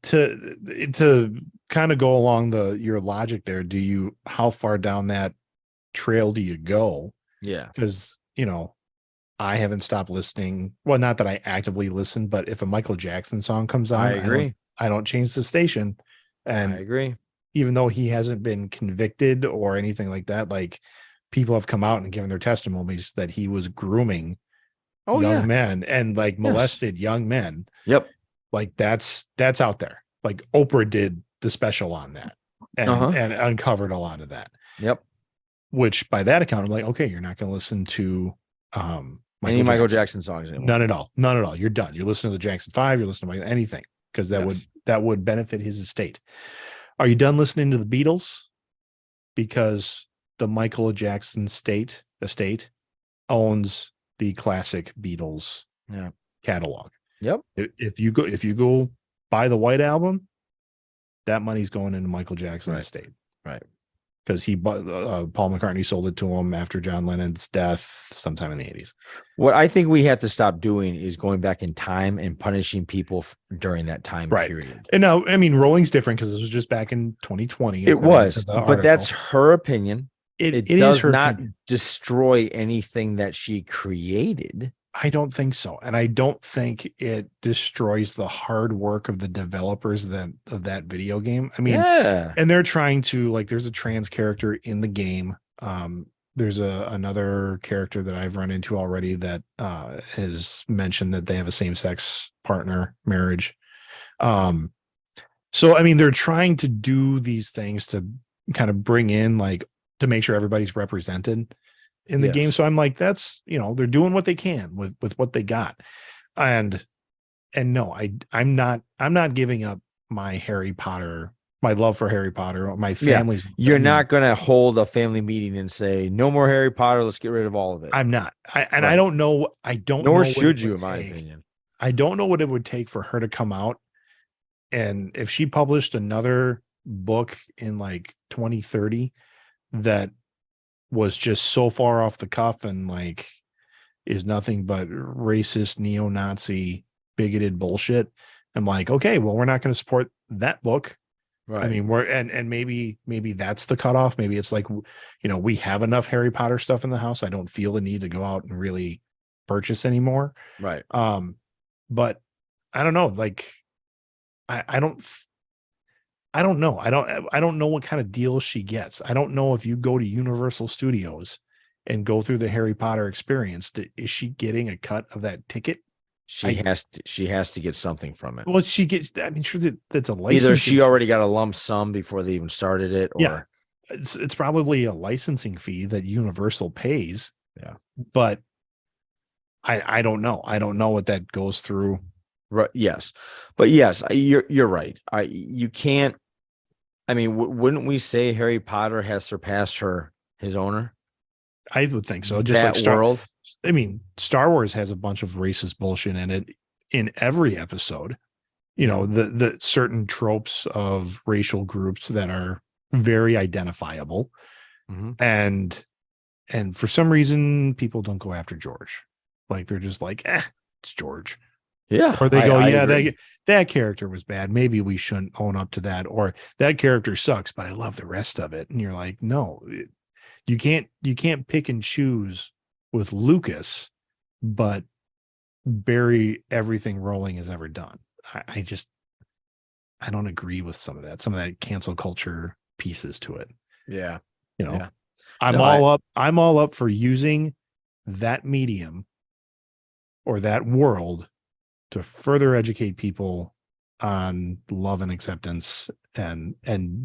Speaker 2: To kind of go along your logic there, how far down that trail do you go?
Speaker 1: yeah,
Speaker 2: Because I haven't stopped listening. Well, not that I actively listen, but if a Michael Jackson song comes
Speaker 1: I
Speaker 2: on,
Speaker 1: agree.
Speaker 2: I don't change the station.
Speaker 1: I
Speaker 2: And
Speaker 1: agree.
Speaker 2: even though he hasn't been convicted or anything like that, like people have come out and given their testimonies that he was grooming
Speaker 1: Oh
Speaker 2: young
Speaker 1: yeah.
Speaker 2: men and like
Speaker 1: Yes.
Speaker 2: molested young men.
Speaker 1: Yep.
Speaker 2: Like that's out there. Like Oprah did the special on that
Speaker 1: Uh-huh.
Speaker 2: and uncovered a lot of that.
Speaker 1: Yep.
Speaker 2: Which by that account, I'm like, okay, you're not going to listen to
Speaker 1: Any
Speaker 2: Michael
Speaker 1: Michael
Speaker 2: Jackson.
Speaker 1: Jackson songs anymore.
Speaker 2: None at all. None at all. You're done. You're listening to the Jackson 5, you're listening to anything because
Speaker 1: Yes.
Speaker 2: that would benefit his estate. Are you done listening to the Beatles? Because the Michael Jackson estate owns the classic Beatles
Speaker 1: Yeah.
Speaker 2: catalog.
Speaker 1: Yep.
Speaker 2: If you go buy the White Album, that money's going into Michael Jackson's
Speaker 1: Right.
Speaker 2: estate.
Speaker 1: Right.
Speaker 2: Because he bought Paul McCartney sold it to him after John Lennon's death sometime in the 80s.
Speaker 1: What I think we have to stop doing is going back in time and punishing people during that time
Speaker 2: Right.
Speaker 1: period.
Speaker 2: And now, I mean, Rolling's different because this was just back in 2020.
Speaker 1: It was, but
Speaker 2: article.
Speaker 1: that's her opinion.
Speaker 2: It
Speaker 1: does
Speaker 2: is her
Speaker 1: not
Speaker 2: opinion.
Speaker 1: destroy anything that she created.
Speaker 2: I don't think so. And I don't think it destroys the hard work of the developers of that video game. I mean,
Speaker 1: Yeah.
Speaker 2: and they're trying to, like, there's a trans character in the game. There's another character that I've run into already that has mentioned that they have a same-sex partner marriage. So I mean, they're trying to do these things to kind of bring in, like, to make sure everybody's represented in the game.
Speaker 1: Yes.
Speaker 2: So I'm like, that's, they're doing what they can with what they got. And no, I'm not giving up my Harry Potter, my love for Harry Potter, my family's.
Speaker 1: You're not going to hold a family meeting and say, no more Harry Potter. Let's get rid of all of it.
Speaker 2: I'm not. I
Speaker 1: Right.
Speaker 2: don't know. I don't know.
Speaker 1: Nor
Speaker 2: what
Speaker 1: should
Speaker 2: it
Speaker 1: you,
Speaker 2: would
Speaker 1: in my
Speaker 2: take.
Speaker 1: opinion.
Speaker 2: I don't know what it would take for her to come out. And if she published another book in like 2030 that was just so far off the cuff and like is nothing but racist, neo-Nazi, bigoted bullshit. I'm like, okay, well, we're not going to support that book. I
Speaker 1: Right.
Speaker 2: mean, we're and maybe that's the cutoff. Maybe it's like, we have enough Harry Potter stuff in the house. I don't feel the need to go out and really purchase anymore.
Speaker 1: Right.
Speaker 2: But I don't know. Like, I don't know. I don't know what kind of deals she gets. I don't know if you go to Universal Studios and go through the Harry Potter experience, is she getting a cut of that ticket? I
Speaker 1: She has to get something from it.
Speaker 2: Well, she gets. I mean, sure that's a
Speaker 1: Either
Speaker 2: licensing.
Speaker 1: she already got a lump sum before they even started it,
Speaker 2: Yeah,
Speaker 1: or
Speaker 2: it's probably a licensing fee that Universal pays.
Speaker 1: yeah.
Speaker 2: But I don't know. I don't know what that goes through.
Speaker 1: Right. Yes. But yes, you're right. You can't. I mean, wouldn't we say Harry Potter has surpassed his owner?
Speaker 2: I would think so. Just like
Speaker 1: That world.
Speaker 2: I mean, Star Wars has a bunch of racist bullshit in it in every episode.
Speaker 1: Yeah.
Speaker 2: The certain tropes of racial groups that are very identifiable,
Speaker 1: Mm-hmm.
Speaker 2: and for some reason people don't go after George. Like they're just like, it's George.
Speaker 1: Yeah,
Speaker 2: Or they go,
Speaker 1: I
Speaker 2: yeah,
Speaker 1: agree.
Speaker 2: that character was bad. Maybe we shouldn't own up to that. Or that character sucks, but I love the rest of it. And you're like, no, you can't pick and choose with Lucas, but bury everything Rowling has ever done. I just I don't agree with some of that cancel culture pieces to it.
Speaker 1: Yeah.
Speaker 2: You know,
Speaker 1: Yeah. No,
Speaker 2: I'm all up for using that medium or that world to further educate people on love and acceptance and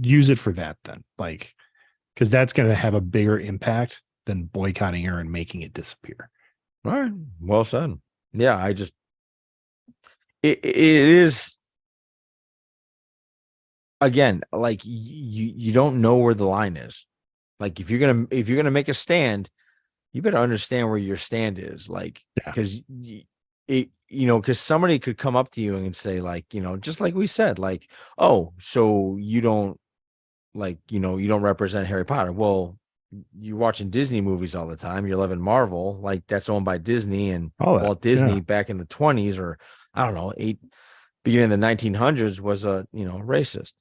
Speaker 2: use it for that then. Like, because that's going to have a bigger impact than boycotting her and making it disappear.
Speaker 1: all right. Well said. Yeah, it is again, like you don't know where the line is. Like if you're gonna make a stand, you better understand where your stand is. Like
Speaker 2: Yeah.
Speaker 1: because because somebody could come up to you and say like just like we said like, oh, so you don't like you don't represent Harry Potter. Well, you're watching Disney movies all the time. You're loving Marvel, like that's owned by Disney and
Speaker 2: All that.
Speaker 1: Walt Disney
Speaker 2: Yeah.
Speaker 1: back in the 20s or I don't know, beginning of the 1900s was a racist.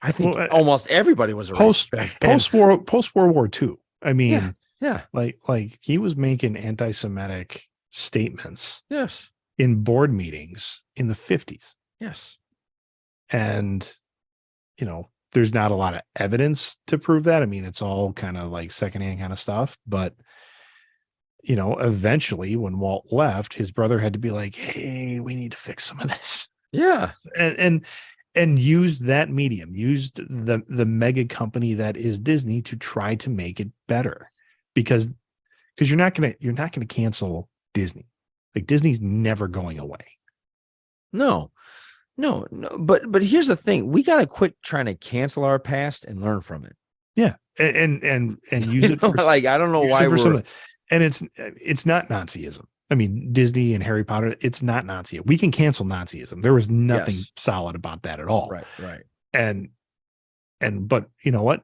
Speaker 1: I think
Speaker 2: Well,
Speaker 1: almost everybody was a racist back then.
Speaker 2: post World War II. I
Speaker 1: Yeah,
Speaker 2: mean,
Speaker 1: yeah,
Speaker 2: like he was making anti-Semitic statements
Speaker 1: yes,
Speaker 2: in board meetings in the 50s.
Speaker 1: yes,
Speaker 2: And, there's not a lot of evidence to prove that. I mean, it's all kind of like secondhand kind of stuff. But, eventually when Walt left, his brother had to be like, hey, we need to fix some of this.
Speaker 1: yeah,
Speaker 2: And used that medium, used the mega company that is Disney to try to make it better. Because you're not gonna cancel Disney. Like Disney's never going away.
Speaker 1: no, no, no. But here's the thing: we gotta quit trying to cancel our past and learn from it.
Speaker 2: Yeah. And use it for
Speaker 1: Like I don't know
Speaker 2: use
Speaker 1: why
Speaker 2: it for
Speaker 1: we're
Speaker 2: something. And it's not Nazism. I mean, Disney and Harry Potter, it's not Nazi. We can cancel Nazism. There was nothing
Speaker 1: yes,
Speaker 2: solid about that at all.
Speaker 1: right, right,
Speaker 2: And but you know what?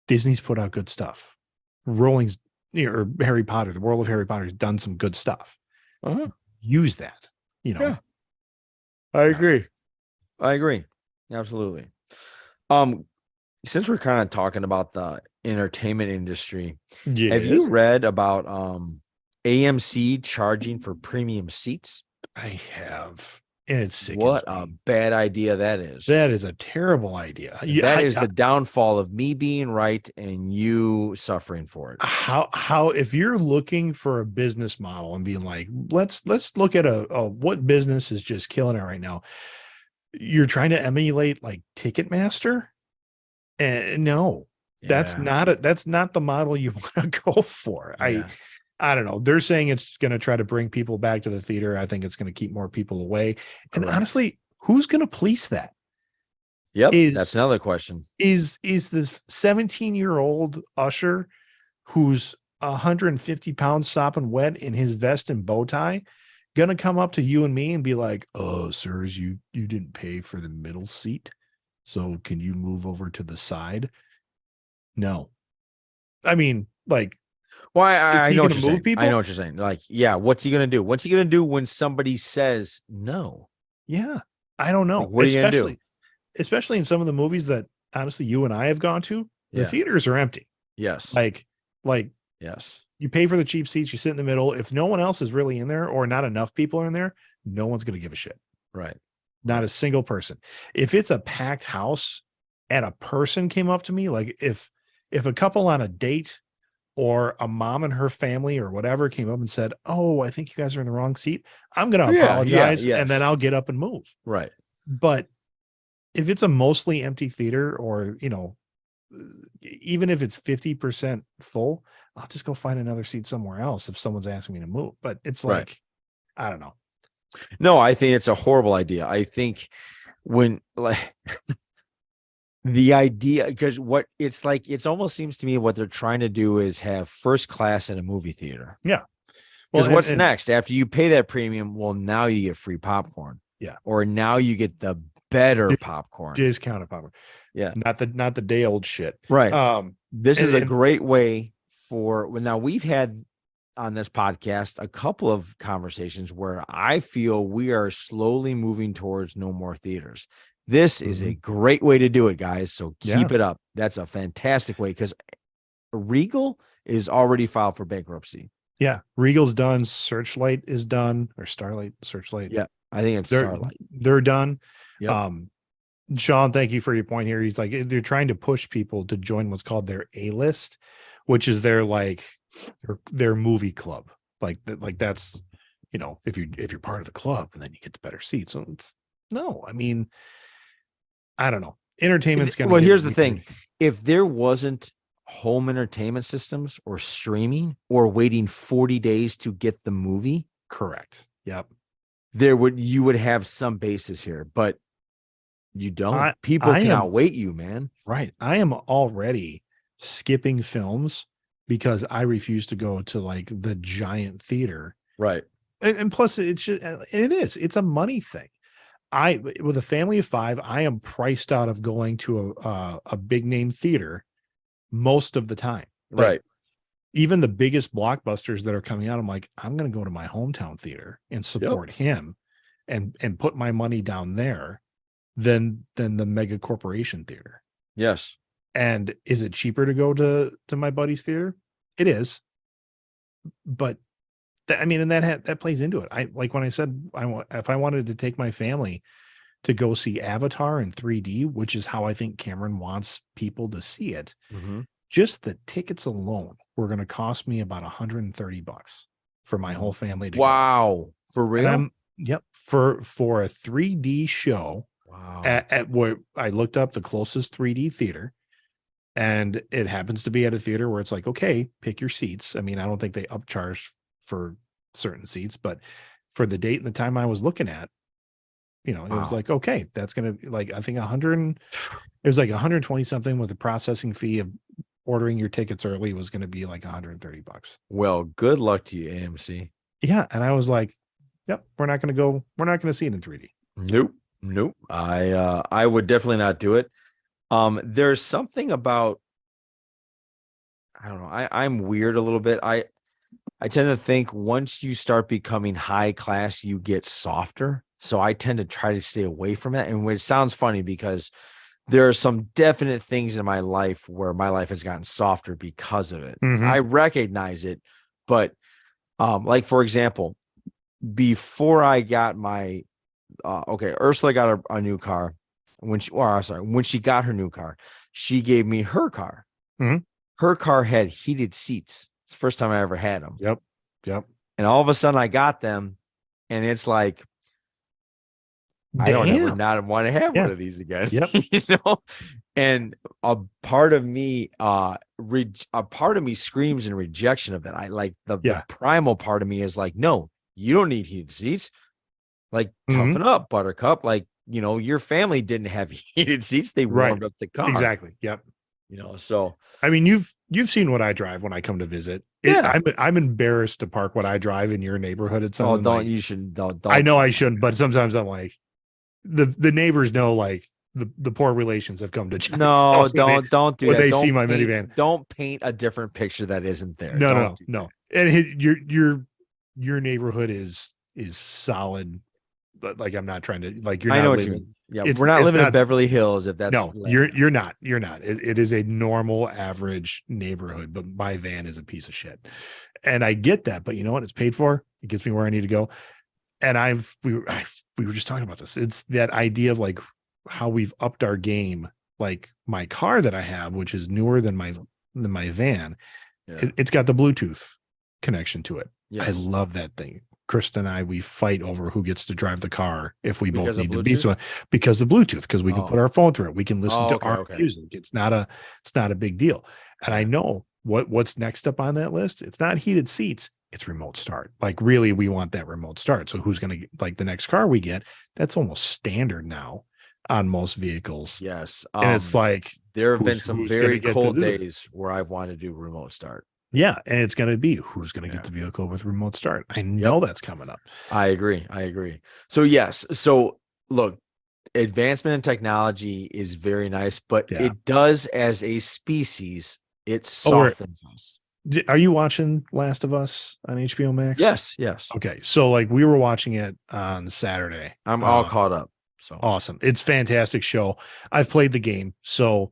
Speaker 2: Disney's put out good stuff. Rolling's or Harry Potter, the world of Harry Potter has done some good stuff.
Speaker 1: uh-huh.
Speaker 2: Use that, you know.
Speaker 1: Yeah, I agree. I agree. Absolutely. Um, since we're kind of talking about the entertainment industry, have you
Speaker 2: Yes.
Speaker 1: read about AMC charging for premium seats?
Speaker 2: I have. And it sickens
Speaker 1: What a
Speaker 2: me.
Speaker 1: bad idea that is.
Speaker 2: That is a terrible idea.
Speaker 1: That is the downfall of me being right and you suffering for it.
Speaker 2: How if you're looking for a business model and being like, let's look at a what business is just killing it right now. You're trying to emulate like Ticketmaster? And no,
Speaker 1: Yeah.
Speaker 2: that's not the model you want to go for.
Speaker 1: Yeah.
Speaker 2: I don't know. They're saying it's going to try to bring people back to the theater. I think it's going to keep more people away. And
Speaker 1: Correct.
Speaker 2: honestly, who's going to police that?
Speaker 1: Yep. That's another question.
Speaker 2: Is the 17-year-old usher who's 150 pounds sopping wet in his vest and bow tie going to come up to you and me and be like, "Oh, sirs, you didn't pay for the middle seat. So can you move over to the side?" No. I mean, like
Speaker 1: Why
Speaker 2: Is
Speaker 1: I
Speaker 2: he
Speaker 1: know what
Speaker 2: going
Speaker 1: you're
Speaker 2: to move
Speaker 1: saying. I know
Speaker 2: people?
Speaker 1: what you're saying. Like, yeah, what's he gonna do? What's he gonna do when somebody says no?
Speaker 2: Yeah, I don't
Speaker 1: Like,
Speaker 2: know.
Speaker 1: what are you gonna do?
Speaker 2: Especially in some of the movies that honestly you and I have gone to, the
Speaker 1: Yeah.
Speaker 2: theaters are empty.
Speaker 1: Yes.
Speaker 2: Like, like
Speaker 1: Yes.
Speaker 2: you pay for the cheap seats, you sit in the middle. If no one else is really in there or not enough people are in there, no one's going to give a shit.
Speaker 1: Right.
Speaker 2: Not
Speaker 1: Right.
Speaker 2: a single person. If it's a packed house and a person came up to me, like if a couple on a date or a mom and her family or whatever came up and said, "Oh, I think you guys are in the wrong seat," I'm going to
Speaker 1: Yeah. Yeah.
Speaker 2: apologize and then
Speaker 1: Yes.
Speaker 2: I'll get up and move.
Speaker 1: Right.
Speaker 2: But if it's a mostly empty theater or, even if it's 50% full, I'll just go find another seat somewhere else if someone's asking me to move. But it's
Speaker 1: Right.
Speaker 2: like, I don't know.
Speaker 1: No, I think it's a horrible idea. I think when like the idea, because what it's like, it's almost seems to me what they're trying to do is have first class in a movie theater.
Speaker 2: Yeah. Well,
Speaker 1: Because what's
Speaker 2: and
Speaker 1: next after you pay that premium? Well, now you get free popcorn.
Speaker 2: yeah,
Speaker 1: Or now you get the better
Speaker 2: dis-
Speaker 1: popcorn.
Speaker 2: discounted power.
Speaker 1: Yeah.
Speaker 2: Not the day old shit.
Speaker 1: Right. This is a
Speaker 2: And
Speaker 1: great way for well, now we've had on this podcast a couple of conversations where I feel we are slowly moving towards no more theaters. This is a great way to do it, guys. So keep it up. That's a fantastic way because Regal is already filed for bankruptcy.
Speaker 2: yeah, Regal's done. Searchlight is done, or Starlight, Searchlight.
Speaker 1: Yeah, I think it's Starlight.
Speaker 2: They're done.
Speaker 1: Yep.
Speaker 2: Sean, thank you for your point here. He's like, they're trying to push people to join what's called their A list, which is their like their movie club. Like that's, if you're part of the club and then you get the better seats. So it's no, I mean, I don't know. Entertainment's gonna
Speaker 1: Well,
Speaker 2: get
Speaker 1: here's the
Speaker 2: weird.
Speaker 1: thing. If there wasn't home entertainment systems or streaming or waiting 40 days to get the movie,
Speaker 2: Correct. Yep.
Speaker 1: you would have some basis here, but you don't. People
Speaker 2: I
Speaker 1: can
Speaker 2: am
Speaker 1: outwait you, man.
Speaker 2: right. I am already skipping films because I refuse to go to like the giant theater.
Speaker 1: Right.
Speaker 2: And plus it's a money thing. With a family of 5, I am priced out of going to a big name theater most of the time. Like,
Speaker 1: Right.
Speaker 2: even the biggest blockbusters that are coming out, I'm like, I'm going to go to my hometown theater and support him and put my money down there than the mega corporation theater.
Speaker 1: Yes.
Speaker 2: And is it cheaper to go to my buddy's theater? It is. But and that plays into it. I like when I said if I wanted to take my family to go see Avatar in 3D, which is how I think Cameron wants people to see it.
Speaker 1: Mm-hmm.
Speaker 2: Just the tickets alone were going to cost me about $130 for my whole family to go.
Speaker 1: For real?
Speaker 2: And for a 3D show.
Speaker 1: Wow.
Speaker 2: At where I looked up the closest 3D theater, and it happens to be at a theater where it's like, okay, pick your seats. I mean, I don't think they upcharge for certain seats, but for the date and the time I was looking at, it was like, okay, that's going to be like, I think it was like 120 something with the processing fee of ordering your tickets early was going to be like $130.
Speaker 1: Well, good luck to you, AMC.
Speaker 2: Yeah. And I was like, yep, we're not going to see it in 3D.
Speaker 1: Nope. I would definitely not do it. There's something about, I don't know. I'm weird a little bit. I tend to think once you start becoming high class, you get softer. So I tend to try to stay away from it. And it sounds funny because there are some definite things in my life where my life has gotten softer because of it.
Speaker 2: Mm-hmm.
Speaker 1: I recognize it, but like for example, before I got my Ursula got a new car. When she got her new car, she gave me her car.
Speaker 2: Mm-hmm.
Speaker 1: Her car had heated seats. It's the first time I ever had them.
Speaker 2: Yep.
Speaker 1: And all of a sudden I got them, and it's like, I don't ever not want to have one of these again.
Speaker 2: Yep.
Speaker 1: And a part of me, screams in rejection of that. I like the primal part of me is like, no, you don't need heated seats. Like, toughen up, Buttercup. Like, your family didn't have heated seats. They warmed up the car.
Speaker 2: Exactly. Yep.
Speaker 1: So
Speaker 2: I mean, you've seen what I drive when I come to visit. I'm embarrassed to park what I drive in your neighborhood. It's something
Speaker 1: you shouldn't. Don't.
Speaker 2: I know I shouldn't, but sometimes I'm like, the neighbors know, like, the poor relations have come to Johnny's
Speaker 1: No,
Speaker 2: house
Speaker 1: don't do
Speaker 2: when
Speaker 1: that.
Speaker 2: they see my minivan.
Speaker 1: Don't paint a different picture that isn't there.
Speaker 2: No, no,
Speaker 1: Don't
Speaker 2: no,
Speaker 1: do
Speaker 2: no. And your neighborhood is solid. But like, I'm not trying to like,
Speaker 1: that.
Speaker 2: you're
Speaker 1: I know
Speaker 2: not
Speaker 1: what you
Speaker 2: living.
Speaker 1: mean. Yeah, we're not
Speaker 2: It's
Speaker 1: living in
Speaker 2: not.
Speaker 1: Beverly Hills if that's
Speaker 2: No, you're not. You're not. It is a normal average neighborhood, but my van is a piece of shit. And I get that, but you know what? It's paid for. It gets me where I need to go. And we were just talking about this. It's that idea of like how we've upped our game. Like my car that I have, which is newer than my van,
Speaker 1: Yeah.
Speaker 2: it's got the Bluetooth connection to it. I
Speaker 1: Yes.
Speaker 2: love that thing. Krista and I, we fight over who gets to drive the car if we
Speaker 1: Because
Speaker 2: both
Speaker 1: of
Speaker 2: need to be.
Speaker 1: Bluetooth?
Speaker 2: So because the Bluetooth, because we can
Speaker 1: Oh.
Speaker 2: put our phone through it, we can listen
Speaker 1: Oh,
Speaker 2: to
Speaker 1: okay,
Speaker 2: our
Speaker 1: okay.
Speaker 2: music. It's not a big deal. And I
Speaker 1: Yeah.
Speaker 2: know what's next up on that list. It's not heated seats. It's remote start. Like really, we want that remote start. So who's going to like the next car we get? That's almost standard now on most vehicles.
Speaker 1: Yes.
Speaker 2: And it's like,
Speaker 1: there have been
Speaker 2: who's
Speaker 1: some
Speaker 2: gonna
Speaker 1: very
Speaker 2: get to
Speaker 1: cold
Speaker 2: do that?
Speaker 1: days where I've wanted to do remote start.
Speaker 2: Yeah, and it's going to be who's going to
Speaker 1: Yeah.
Speaker 2: get the vehicle with remote start. I
Speaker 1: Yep.
Speaker 2: know that's coming up.
Speaker 1: I agree. So yes. So look, advancement in technology is very nice, but
Speaker 2: Yeah.
Speaker 1: it does as a species, it
Speaker 2: Oh,
Speaker 1: softens us.
Speaker 2: Are you watching Last of Us on HBO Max?
Speaker 1: Yes.
Speaker 2: Okay, so like we were watching it on Saturday.
Speaker 1: I'm all caught up. So
Speaker 2: Awesome. It's fantastic show. I've played the game, so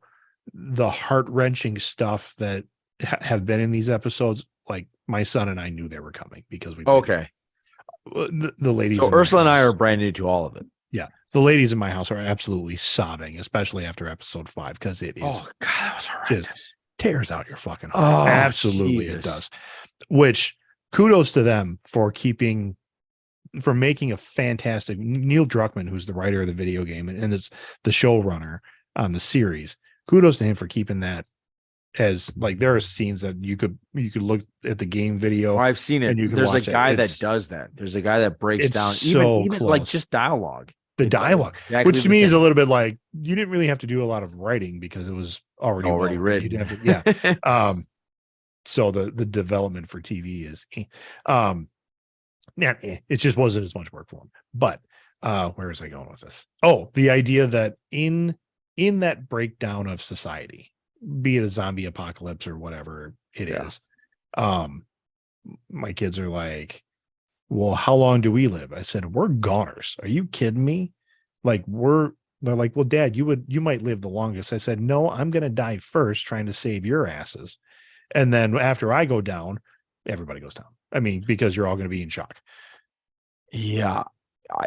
Speaker 2: the heart-wrenching stuff that have been in these episodes, like my son and I knew they were coming because we played
Speaker 1: okay.
Speaker 2: the ladies.
Speaker 1: So
Speaker 2: in my
Speaker 1: Ursula and I
Speaker 2: house-
Speaker 1: are brand new to all of it.
Speaker 2: Yeah, the ladies in my house are absolutely sobbing, especially after episode 5, because it is
Speaker 1: Oh God, that was horrendous.
Speaker 2: just tears out your fucking heart.
Speaker 1: Oh,
Speaker 2: Absolutely, it
Speaker 1: Jesus.
Speaker 2: does. Which kudos to them for making a fantastic Neil Druckmann, who's the writer of the video game and is the showrunner on the series. Kudos to him for keeping that as like there are scenes that you could look at the game video.
Speaker 1: Oh, I've seen it.
Speaker 2: And you can
Speaker 1: There's a
Speaker 2: watch it.
Speaker 1: guy that
Speaker 2: It's-
Speaker 1: does that. There's a guy that breaks
Speaker 2: it's
Speaker 1: down
Speaker 2: so
Speaker 1: even like
Speaker 2: close.
Speaker 1: just dialogue.
Speaker 2: The
Speaker 1: It does
Speaker 2: dialogue,
Speaker 1: exactly
Speaker 2: which to
Speaker 1: the
Speaker 2: me is a
Speaker 1: same.
Speaker 2: little bit like you didn't really have to do a lot of writing because it was already well written. You
Speaker 1: written.
Speaker 2: didn't have to, yeah. So the development for TV is it just wasn't as much work for him. But where was I going with this? Oh, the idea that in that breakdown of society, be it a zombie apocalypse or whatever it is, my kids are like, well, how long do we live? I said, we're goners. Are you kidding me? Like they're like, well, Dad, you might live the longest. I said, no, I'm going to die first trying to save your asses. And then after I go down, everybody goes down. I mean, because you're all going to be in shock.
Speaker 1: Yeah.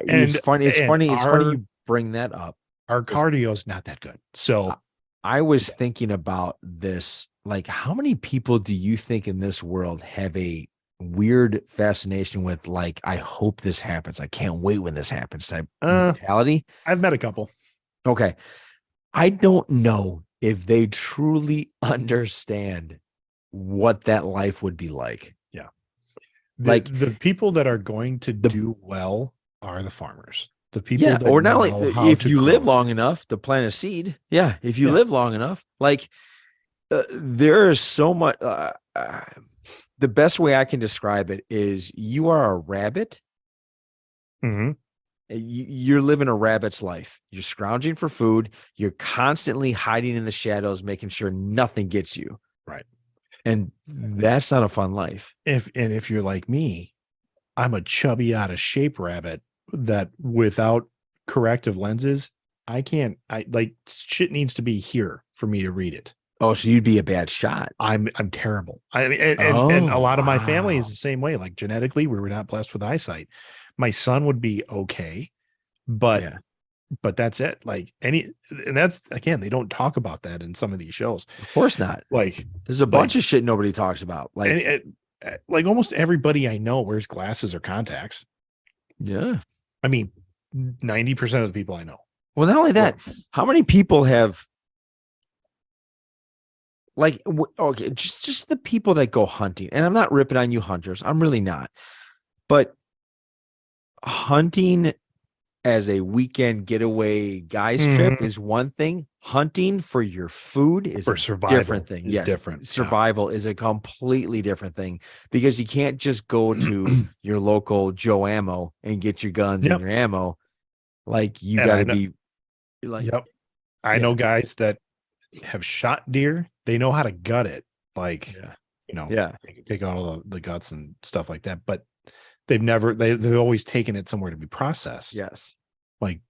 Speaker 2: And
Speaker 1: It's funny. It's funny you bring that up.
Speaker 2: Our cardio is not that good. So
Speaker 1: I was thinking about this. Like, how many people do you think in this world have a weird fascination with, like, I hope this happens, I can't wait when this happens type mentality?
Speaker 2: I've met a couple.
Speaker 1: Okay. I don't know if they truly understand what that life would be like.
Speaker 2: Yeah.
Speaker 1: Like
Speaker 2: the people that are going to do well are the farmers. The people that
Speaker 1: or not
Speaker 2: know
Speaker 1: only
Speaker 2: how
Speaker 1: if
Speaker 2: to
Speaker 1: you live
Speaker 2: grow.
Speaker 1: long enough to plant a seed. Yeah. If you live long enough, like there is so much. The best way I can describe it is you are a rabbit.
Speaker 2: Mm-hmm.
Speaker 1: You're living a rabbit's life. You're scrounging for food. You're constantly hiding in the shadows, making sure nothing gets you.
Speaker 2: Right.
Speaker 1: And that's not a fun life.
Speaker 2: If you're like me, I'm a chubby out of shape rabbit that without corrective lenses, I like shit needs to be here for me to read it.
Speaker 1: Oh, so you'd be a bad shot.
Speaker 2: I'm terrible. I mean, and a lot of my family is the same way. Like genetically, we were not blessed with eyesight. My son would be okay, but that's it. Like and that's again, they don't talk about that in some of these shows.
Speaker 1: Of course not.
Speaker 2: Like
Speaker 1: there's a bunch of shit nobody talks about. Like
Speaker 2: like almost everybody I know wears glasses or contacts.
Speaker 1: Yeah.
Speaker 2: I mean, 90% of the people I know.
Speaker 1: Well, not only that, how many people have like, okay, just the people that go hunting, and I'm not ripping on you hunters. I'm really not, but hunting as a weekend getaway guys trip is one thing. Hunting for your food is
Speaker 2: for
Speaker 1: a
Speaker 2: survival
Speaker 1: different thing.
Speaker 2: Is different.
Speaker 1: Survival is a completely different thing because you can't just go to your local Joe Ammo and get your guns and your ammo. Like you got to be like,
Speaker 2: I know guys that have shot deer. They know how to gut it. Like,
Speaker 1: Yeah.
Speaker 2: they can take out all the guts and stuff like that. But they've always taken it somewhere to be processed.
Speaker 1: Yes.
Speaker 2: Like,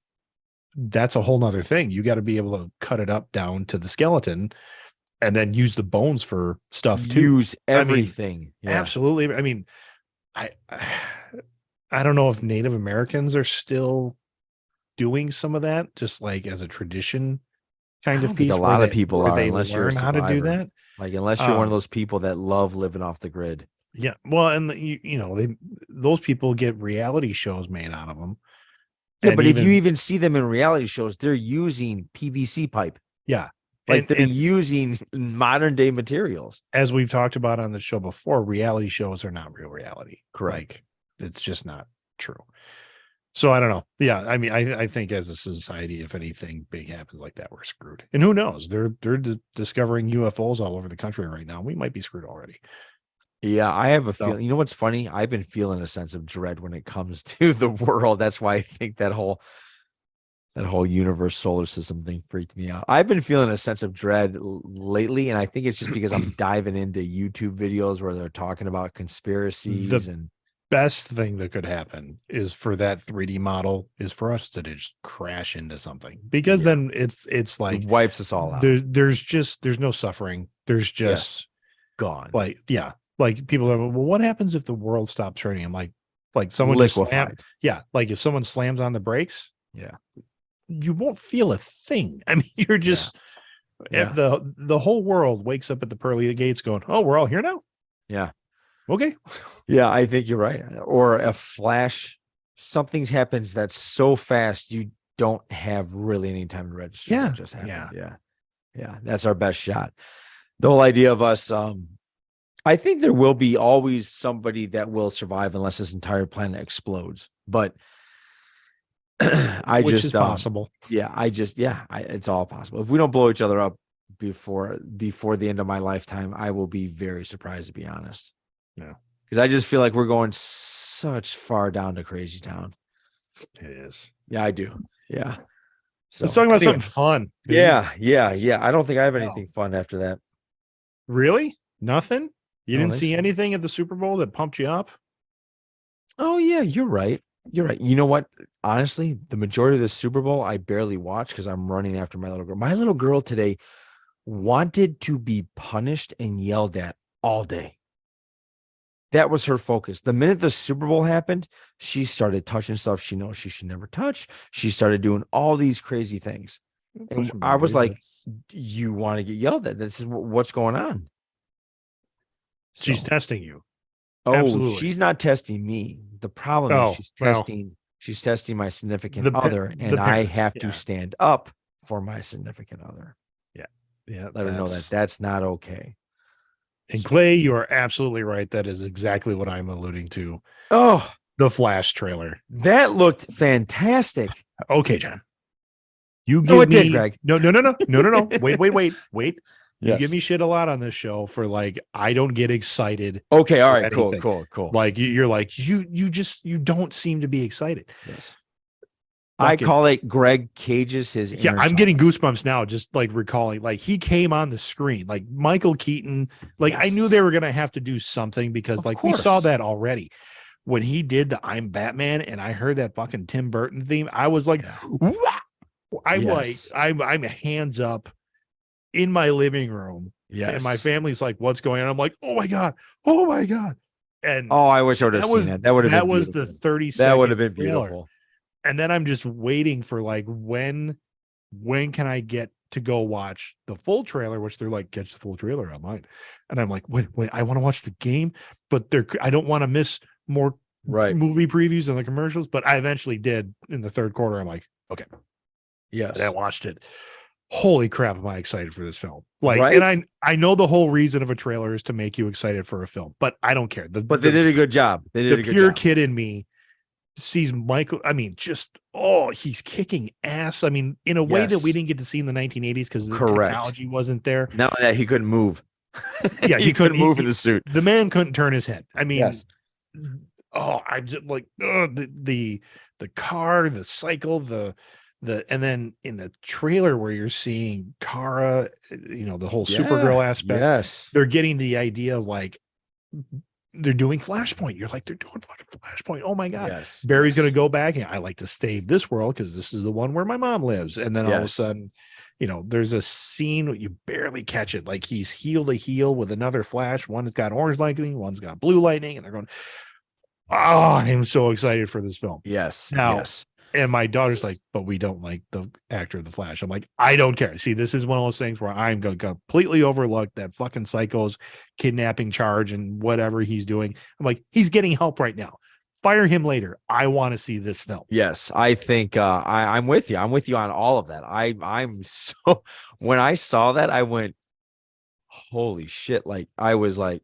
Speaker 2: that's a whole nother thing. You got to be able to cut it up down to the skeleton and then use the bones for stuff too.
Speaker 1: Use everything.
Speaker 2: Absolutely. I mean, I don't know if Native Americans are still doing some of that, just like as a tradition kind of piece.
Speaker 1: A lot of people are,
Speaker 2: they
Speaker 1: unless you're
Speaker 2: learn how to do that.
Speaker 1: Like, unless you're one of those people that love living off the grid.
Speaker 2: Yeah. Well, and those people get reality shows made out of them.
Speaker 1: Yeah, but if you even see them in reality shows, they're using PVC pipe.
Speaker 2: Yeah.
Speaker 1: Like, they're using modern day materials.
Speaker 2: As we've talked about on the show before, reality shows are not real reality.
Speaker 1: Correct.
Speaker 2: Like, it's just not true. So I don't know. Yeah, I mean, I think as a society, if anything big happens like that, we're screwed. And who knows? They're discovering UFOs all over the country right now. We might be screwed already.
Speaker 1: Yeah, I have a feeling. You know what's funny? I've been feeling a sense of dread when it comes to the world. That's why I think that whole universe solar system thing freaked me out. I've been feeling a sense of dread lately, and I think it's just because I'm diving into YouTube videos where they're talking about conspiracies. And
Speaker 2: best thing that could happen is for that 3D model is for us to just crash into something, because then it's like
Speaker 1: it wipes us all out.
Speaker 2: There's no suffering. There's just
Speaker 1: gone.
Speaker 2: Like people are, well, what happens if the world stops turning? I'm like someone
Speaker 1: liquefied.
Speaker 2: Like if someone slams on the brakes,
Speaker 1: yeah,
Speaker 2: you won't feel a thing. I mean, you're just the whole world wakes up at the pearly gates going, oh, we're all here now.
Speaker 1: Yeah.
Speaker 2: Okay.
Speaker 1: Yeah, I think you're right. Or a flash, something happens that's so fast you don't have really any time to register.
Speaker 2: Yeah.
Speaker 1: What just happened. Yeah. That's our best shot. The whole idea of us, I think there will be always somebody that will survive unless this entire planet explodes. But
Speaker 2: which is possible.
Speaker 1: It's all possible. If we don't blow each other up before the end of my lifetime, I will be very surprised, to be honest.
Speaker 2: Yeah.
Speaker 1: Because I just feel like we're going such far down to crazy town.
Speaker 2: It is.
Speaker 1: Yeah, I do. Yeah. So
Speaker 2: let's talk about something fun.
Speaker 1: Dude. Yeah. I don't think I have anything fun after that.
Speaker 2: Really? Nothing? You didn't see anything at the Super Bowl that pumped you up?
Speaker 1: Oh, yeah, you're right. You know what? Honestly, the majority of the Super Bowl, I barely watch because I'm running after my little girl. My little girl today wanted to be punished and yelled at all day. That was her focus. The minute the Super Bowl happened, she started touching stuff she knows she should never touch. She started doing all these crazy things. And I was like, you want to get yelled at? This is what's going on.
Speaker 2: She's testing you.
Speaker 1: Oh,
Speaker 2: absolutely.
Speaker 1: She's not testing me. The problem is she's testing my significant other, and I have to stand up for my significant other.
Speaker 2: Yeah.
Speaker 1: Let her know that that's not okay.
Speaker 2: And Clay, you are absolutely right. That is exactly what I'm alluding to.
Speaker 1: Oh,
Speaker 2: the Flash trailer.
Speaker 1: That looked fantastic.
Speaker 2: Okay, John. You give
Speaker 1: no, it did, Greg.
Speaker 2: No. Wait. You give me shit a lot on this show for like, I don't get excited.
Speaker 1: Okay. All right. Cool.
Speaker 2: Like you're like, you don't seem to be excited.
Speaker 1: Yes. I call it Greg Cage's his.
Speaker 2: Yeah. I'm getting goosebumps now. Just like recalling, like he came on the screen, like Michael Keaton. Like I knew they were going to have to do something because we saw that already when he did the I'm Batman and I heard that fucking Tim Burton theme. I was like, wow. I'm hands up in my living room.
Speaker 1: Yes.
Speaker 2: And my family's like, what's going on? I'm like, oh my God. And
Speaker 1: I wish I would have seen that. That would have been
Speaker 2: beautiful. The 30
Speaker 1: that would have been beautiful.
Speaker 2: And then I'm just waiting for like, when can I get to go watch the full trailer, which they're like, catch the full trailer online. And I'm like, wait, I want to watch the game, but I don't want to miss more movie previews and the commercials. But I eventually did in the third quarter. I'm like, okay.
Speaker 1: Yes.
Speaker 2: And I watched it. Holy crap, am I excited for this film? And I know the whole reason of a trailer is to make you excited for a film, but I don't care.
Speaker 1: But they did a good job. They did a good job. The
Speaker 2: pure kid in me sees Michael. I mean, he's kicking ass. I mean, in a way that we didn't get to see in the 1980s because the technology wasn't there.
Speaker 1: Now that he couldn't move.
Speaker 2: Yeah, he couldn't
Speaker 1: move in the suit.
Speaker 2: The man couldn't turn his head. I mean, I just like the car, the cycle, the and then in the trailer where you're seeing Kara, the whole
Speaker 1: Yeah.
Speaker 2: Supergirl aspect,
Speaker 1: Yes.
Speaker 2: they're getting the idea of like they're doing Flashpoint. You're like, they're doing fucking Flashpoint. Oh my God.
Speaker 1: Yes.
Speaker 2: Barry's
Speaker 1: Yes.
Speaker 2: going to go back and I like to save this world because this is the one where my mom lives. And then all of a
Speaker 1: Yes.
Speaker 2: sudden, there's a scene where you barely catch it. Like he's heel to heel with another Flash. One's got orange lightning, one's got blue lightning. And they're going, oh, I'm so excited for this film.
Speaker 1: Yes.
Speaker 2: Now,
Speaker 1: Yes.
Speaker 2: and my daughter's like, but we don't like the actor of the Flash. I'm like, I don't care. See, this is one of those things where I'm going to completely overlook that fucking psycho's kidnapping charge and whatever he's doing. I'm like, he's getting help right now. Fire him later. I want to see this film.
Speaker 1: Yes, I think I'm with you. I'm with you on all of that. I'm so when I saw that, I went, holy shit. Like I was like,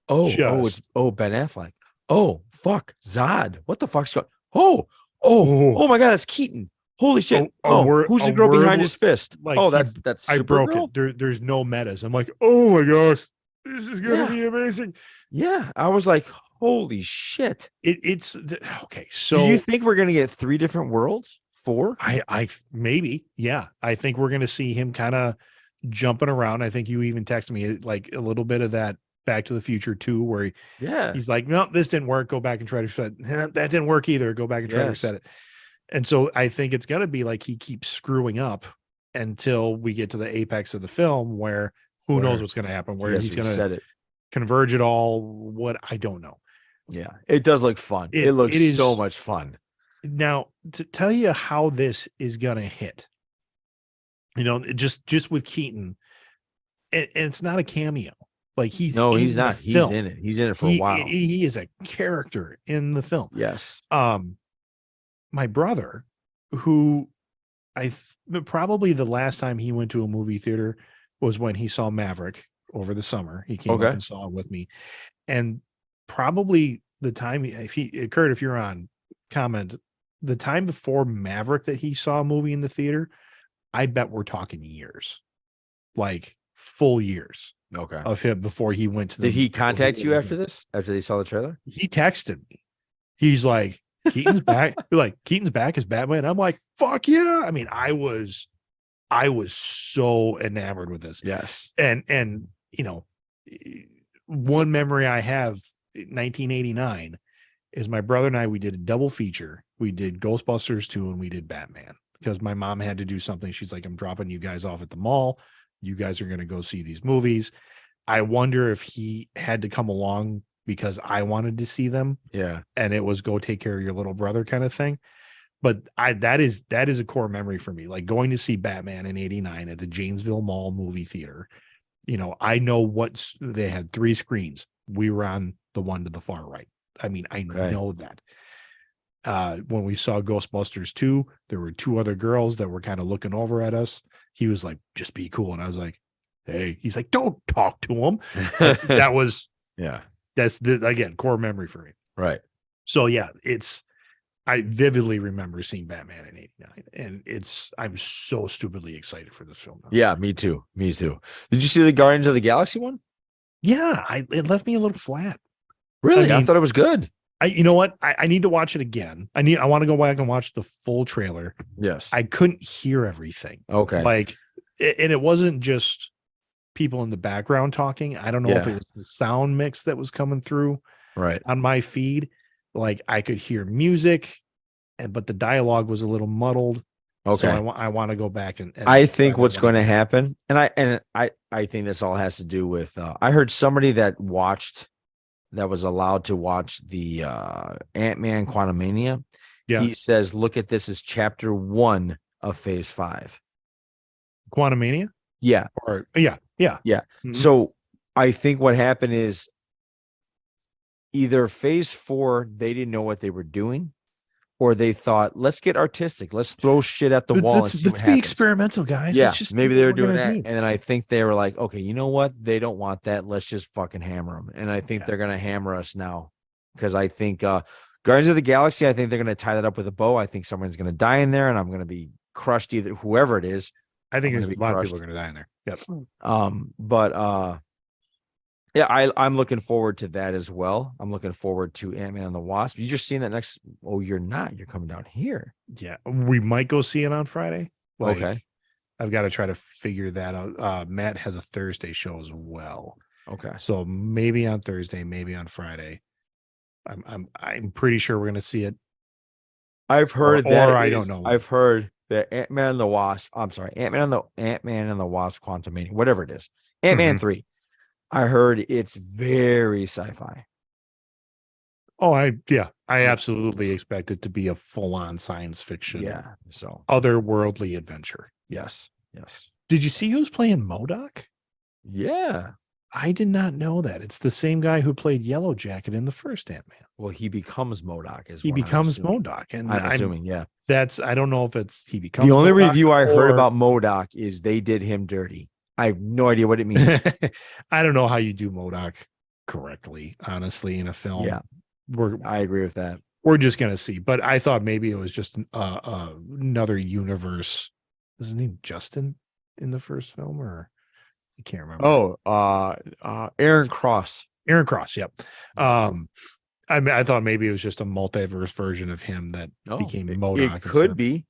Speaker 1: it's Ben Affleck. Oh, fuck. Zod. What the fuck's going? Oh my God, that's Keaton. Holy shit. Who's the girl behind his fist?
Speaker 2: Like
Speaker 1: that's
Speaker 2: I broke it. There's no metas. I'm like, oh my gosh, this is gonna be amazing.
Speaker 1: Yeah. I was like, holy shit.
Speaker 2: It's okay. So
Speaker 1: do you think we're gonna get 3 different worlds? 4?
Speaker 2: I maybe, yeah. I think we're gonna see him kind of jumping around. I think you even texted me like a little bit of that Back to the Future 2, where he's like, no, this didn't work. Go back and try to set it. That didn't work either. Go back and try to reset it. And so I think it's gonna be like he keeps screwing up until we get to the apex of the film, where who knows what's gonna happen, where he's gonna converge it all. What I don't know.
Speaker 1: Yeah, it does look fun. It looks so much fun.
Speaker 2: Now, to tell you how this is gonna hit, just with Keaton, and it's not a cameo. Like he's not. He's in it.
Speaker 1: He's in it for a while.
Speaker 2: He is a character in the film.
Speaker 1: Yes.
Speaker 2: My brother, who probably the last time he went to a movie theater was when he saw Maverick over the summer. He came up and saw it with me, and probably the time Kurt, if you're on, comment, the time before Maverick that he saw a movie in the theater, I bet we're talking years, like full years of him before he went to
Speaker 1: Did he contact you after this, after they saw the trailer?
Speaker 2: He texted me. He's like, Keaton's back. Like, Keaton's back as Batman. I'm like, fuck yeah. I mean, I was so enamored with this.
Speaker 1: Yes.
Speaker 2: And one memory I have, 1989, is my brother and I, we did a double feature. We did Ghostbusters 2 and we did Batman, because my mom had to do something. She's like, I'm dropping you guys off at the mall. You guys are going to go see these movies. I wonder if he had to come along because I wanted to see them.
Speaker 1: Yeah.
Speaker 2: And it was go take care of your little brother kind of thing. But that is a core memory for me. Like going to see Batman in 89 at the Janesville Mall movie theater. I know they had 3 screens. We were on the one to the far right. I mean, I know that. When we saw Ghostbusters 2, there were 2 other girls that were kind of looking over at us. He was like, just be cool. And I was like, hey, he's like, don't talk to him. That was, that's again, core memory for me.
Speaker 1: Right.
Speaker 2: So yeah, I vividly remember seeing Batman in 89, and I'm so stupidly excited for this film now.
Speaker 1: Yeah, me too. Did you see the Guardians of the Galaxy one?
Speaker 2: Yeah, it left me a little flat.
Speaker 1: Really? I thought it was good.
Speaker 2: You know what? I need to watch it again. I want to go back and watch the full trailer.
Speaker 1: Yes.
Speaker 2: I couldn't hear everything.
Speaker 1: Okay.
Speaker 2: Like, and it wasn't just people in the background talking. I don't know if it was the sound mix that was coming through on my feed. Like I could hear music, but the dialogue was a little muddled. Okay. So I want to go back and
Speaker 1: I think what's going to happen, and I think this all has to do with I heard somebody that was allowed to watch the Ant-Man Quantumania. Yeah. He says, look at this as chapter 1 of phase 5.
Speaker 2: Quantumania?
Speaker 1: Yeah.
Speaker 2: Yeah.
Speaker 1: Mm-hmm. So I think what happened is either phase 4, they didn't know what they were doing, or they thought, let's get artistic. Let's throw shit at the wall and see what happens.
Speaker 2: Be experimental, guys.
Speaker 1: Yeah, maybe they were doing that. And then I think they were like, okay, you know what? They don't want that. Let's just fucking hammer them. And I think they're going to hammer us now, because I think Guardians of the Galaxy, I think they're going to tie that up with a bow. I think someone's going to die in there, and I'm going to be crushed, either whoever it is.
Speaker 2: I think a lot of people are going to die in there. Yep.
Speaker 1: But Yeah, I'm looking forward to that as well. I'm looking forward to Ant-Man and the Wasp. You just seen that next? Oh, you're not. You're coming down here.
Speaker 2: Yeah, we might go see it on Friday. Like,
Speaker 1: Okay.
Speaker 2: I've got to try to figure that out. Matt has a Thursday show as well,
Speaker 1: Okay.
Speaker 2: so maybe on Thursday, maybe on Friday. I'm pretty sure we're gonna see it.
Speaker 1: I've heard that.
Speaker 2: Or I don't know.
Speaker 1: I've heard that Ant-Man and the Wasp. I'm sorry, Ant-Man and the Wasp Quantumania, whatever it is. Ant-Man 3. I heard it's very sci-fi.
Speaker 2: Oh, I absolutely expect it to be a full-on science fiction.
Speaker 1: Yeah. So
Speaker 2: Otherworldly adventure.
Speaker 1: yes.
Speaker 2: Did you see who's playing MODOK?
Speaker 1: Yeah.
Speaker 2: I did not know that. It's the same guy who played Yellow Jacket in the first Ant-Man.
Speaker 1: Well, he becomes MODOK.
Speaker 2: He becomes MODOK, and
Speaker 1: I'm assuming, yeah.
Speaker 2: I don't know if it's he becomes.
Speaker 1: The only
Speaker 2: MODOK
Speaker 1: review I heard about MODOK is they did him dirty. I have no idea what it means.
Speaker 2: I don't know how you do MODOK correctly, honestly, in a film.
Speaker 1: Yeah, I agree with that.
Speaker 2: We're just gonna see, but I thought maybe it was just another universe. Was his name Justin in the first film, or I can't remember.
Speaker 1: Oh, Aaron Cross.
Speaker 2: Aaron Cross, yep. I mean, I thought maybe it was just a multiverse version of him that became MODOK.
Speaker 1: It could be.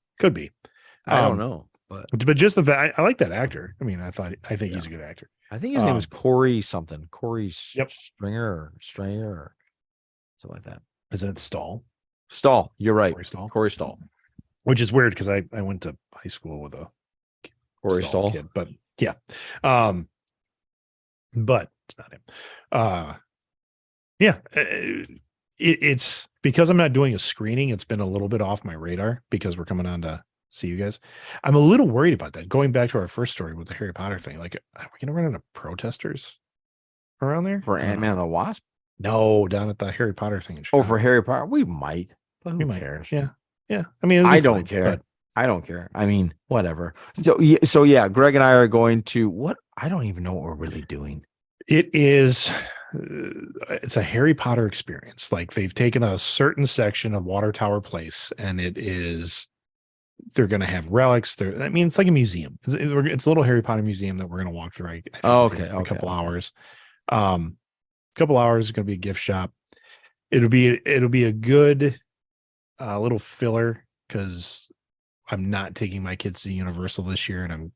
Speaker 2: I
Speaker 1: don't know, but
Speaker 2: just the fact I like that actor. I mean, I think he's a good actor.
Speaker 1: I think his name was Corey something. Corey Stringer or something like that.
Speaker 2: Isn't it Stahl?
Speaker 1: Stahl, you're right.
Speaker 2: Corey Stahl. Which is weird because I went to high school with a
Speaker 1: Corey Stahl
Speaker 2: kid, but yeah. But it's not him. Yeah. It's because I'm not doing a screening, it's been a little bit off my radar because we're coming on to see you guys. I'm a little worried about that. Going back to our first story with the Harry Potter thing, like, are we gonna run into protesters around there
Speaker 1: for Ant-Man and the Wasp?
Speaker 2: No, down at the Harry Potter thing.
Speaker 1: Oh, for Harry Potter, we might. But who cares?
Speaker 2: Yeah. I mean,
Speaker 1: I don't care. I don't care. I mean, whatever. So yeah, Greg and I are going to what? I don't even know what we're really doing.
Speaker 2: It's a Harry Potter experience. Like, they've taken a certain section of Water Tower Place, and they're going to have relics there. I mean, it's like a museum. It's a little Harry Potter museum that we're going to walk through.
Speaker 1: Okay.
Speaker 2: A couple hours. Couple hours is going to be a gift shop. It'll be a good little filler because I'm not taking my kids to Universal this year, and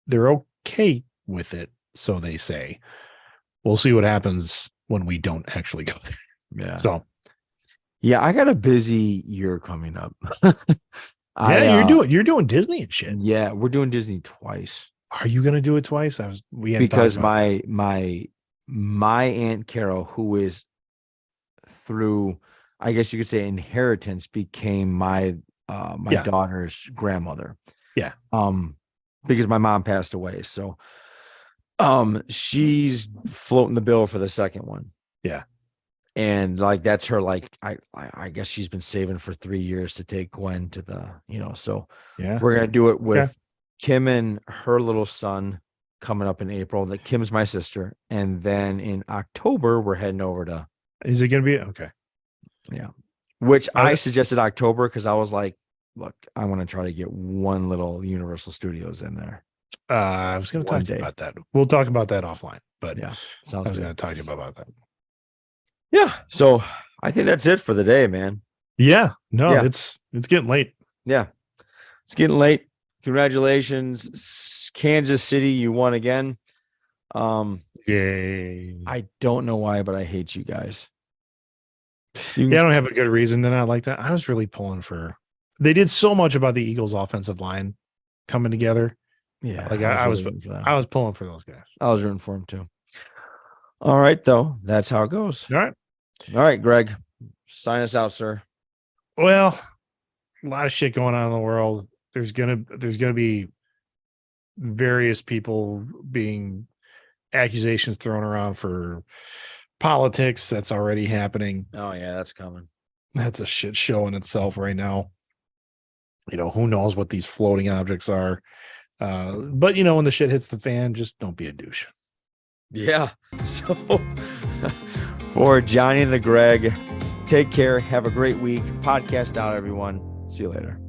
Speaker 2: they're okay with it, so they say. We'll see what happens when we don't actually go there.
Speaker 1: Yeah.
Speaker 2: So,
Speaker 1: yeah, I got a busy year coming up.
Speaker 2: You're doing Disney and shit.
Speaker 1: Yeah, we're doing Disney twice.
Speaker 2: Are you gonna do it twice?
Speaker 1: Because my Aunt Carol, who is through, I guess you could say, inheritance, became my daughter's grandmother.
Speaker 2: Yeah.
Speaker 1: Because my mom passed away. So she's floating the bill for the second one.
Speaker 2: Yeah.
Speaker 1: And like that's her, like I guess she's been saving for 3 years to take Gwen to the, so
Speaker 2: yeah,
Speaker 1: we're gonna do it with Kim and her little son coming up in April. That Kim's my sister, and then in October we're heading over to.
Speaker 2: Is it gonna be okay?
Speaker 1: Yeah, which I suggested October because I was like, look, I want to try to get one little Universal Studios in there.
Speaker 2: I was going to talk to you about that. We'll talk about that offline, but
Speaker 1: yeah,
Speaker 2: I was going to talk to you about that.
Speaker 1: Yeah. So I think that's it for the day, man.
Speaker 2: Yeah. No, it's getting late.
Speaker 1: Yeah. It's getting late. Congratulations, Kansas City. You won again.
Speaker 2: Yay.
Speaker 1: I don't know why, but I hate you guys.
Speaker 2: I don't have a good reason to not like that. I was really pulling for. They did so much about the Eagles' offensive line coming together.
Speaker 1: Yeah,
Speaker 2: like I was pulling for those guys.
Speaker 1: I was rooting for them too. All right, though, that's how it goes.
Speaker 2: All
Speaker 1: right, Greg, sign us out, sir.
Speaker 2: Well, a lot of shit going on in the world. There's gonna be various people being accusations thrown around for politics. That's already happening.
Speaker 1: Oh yeah, that's coming.
Speaker 2: That's a shit show in itself right now. Who knows what these floating objects are. But when the shit hits the fan, just don't be a douche.
Speaker 1: Yeah. So for Johnny and the Greg, take care. Have a great week. Podcast out, everyone. See you later.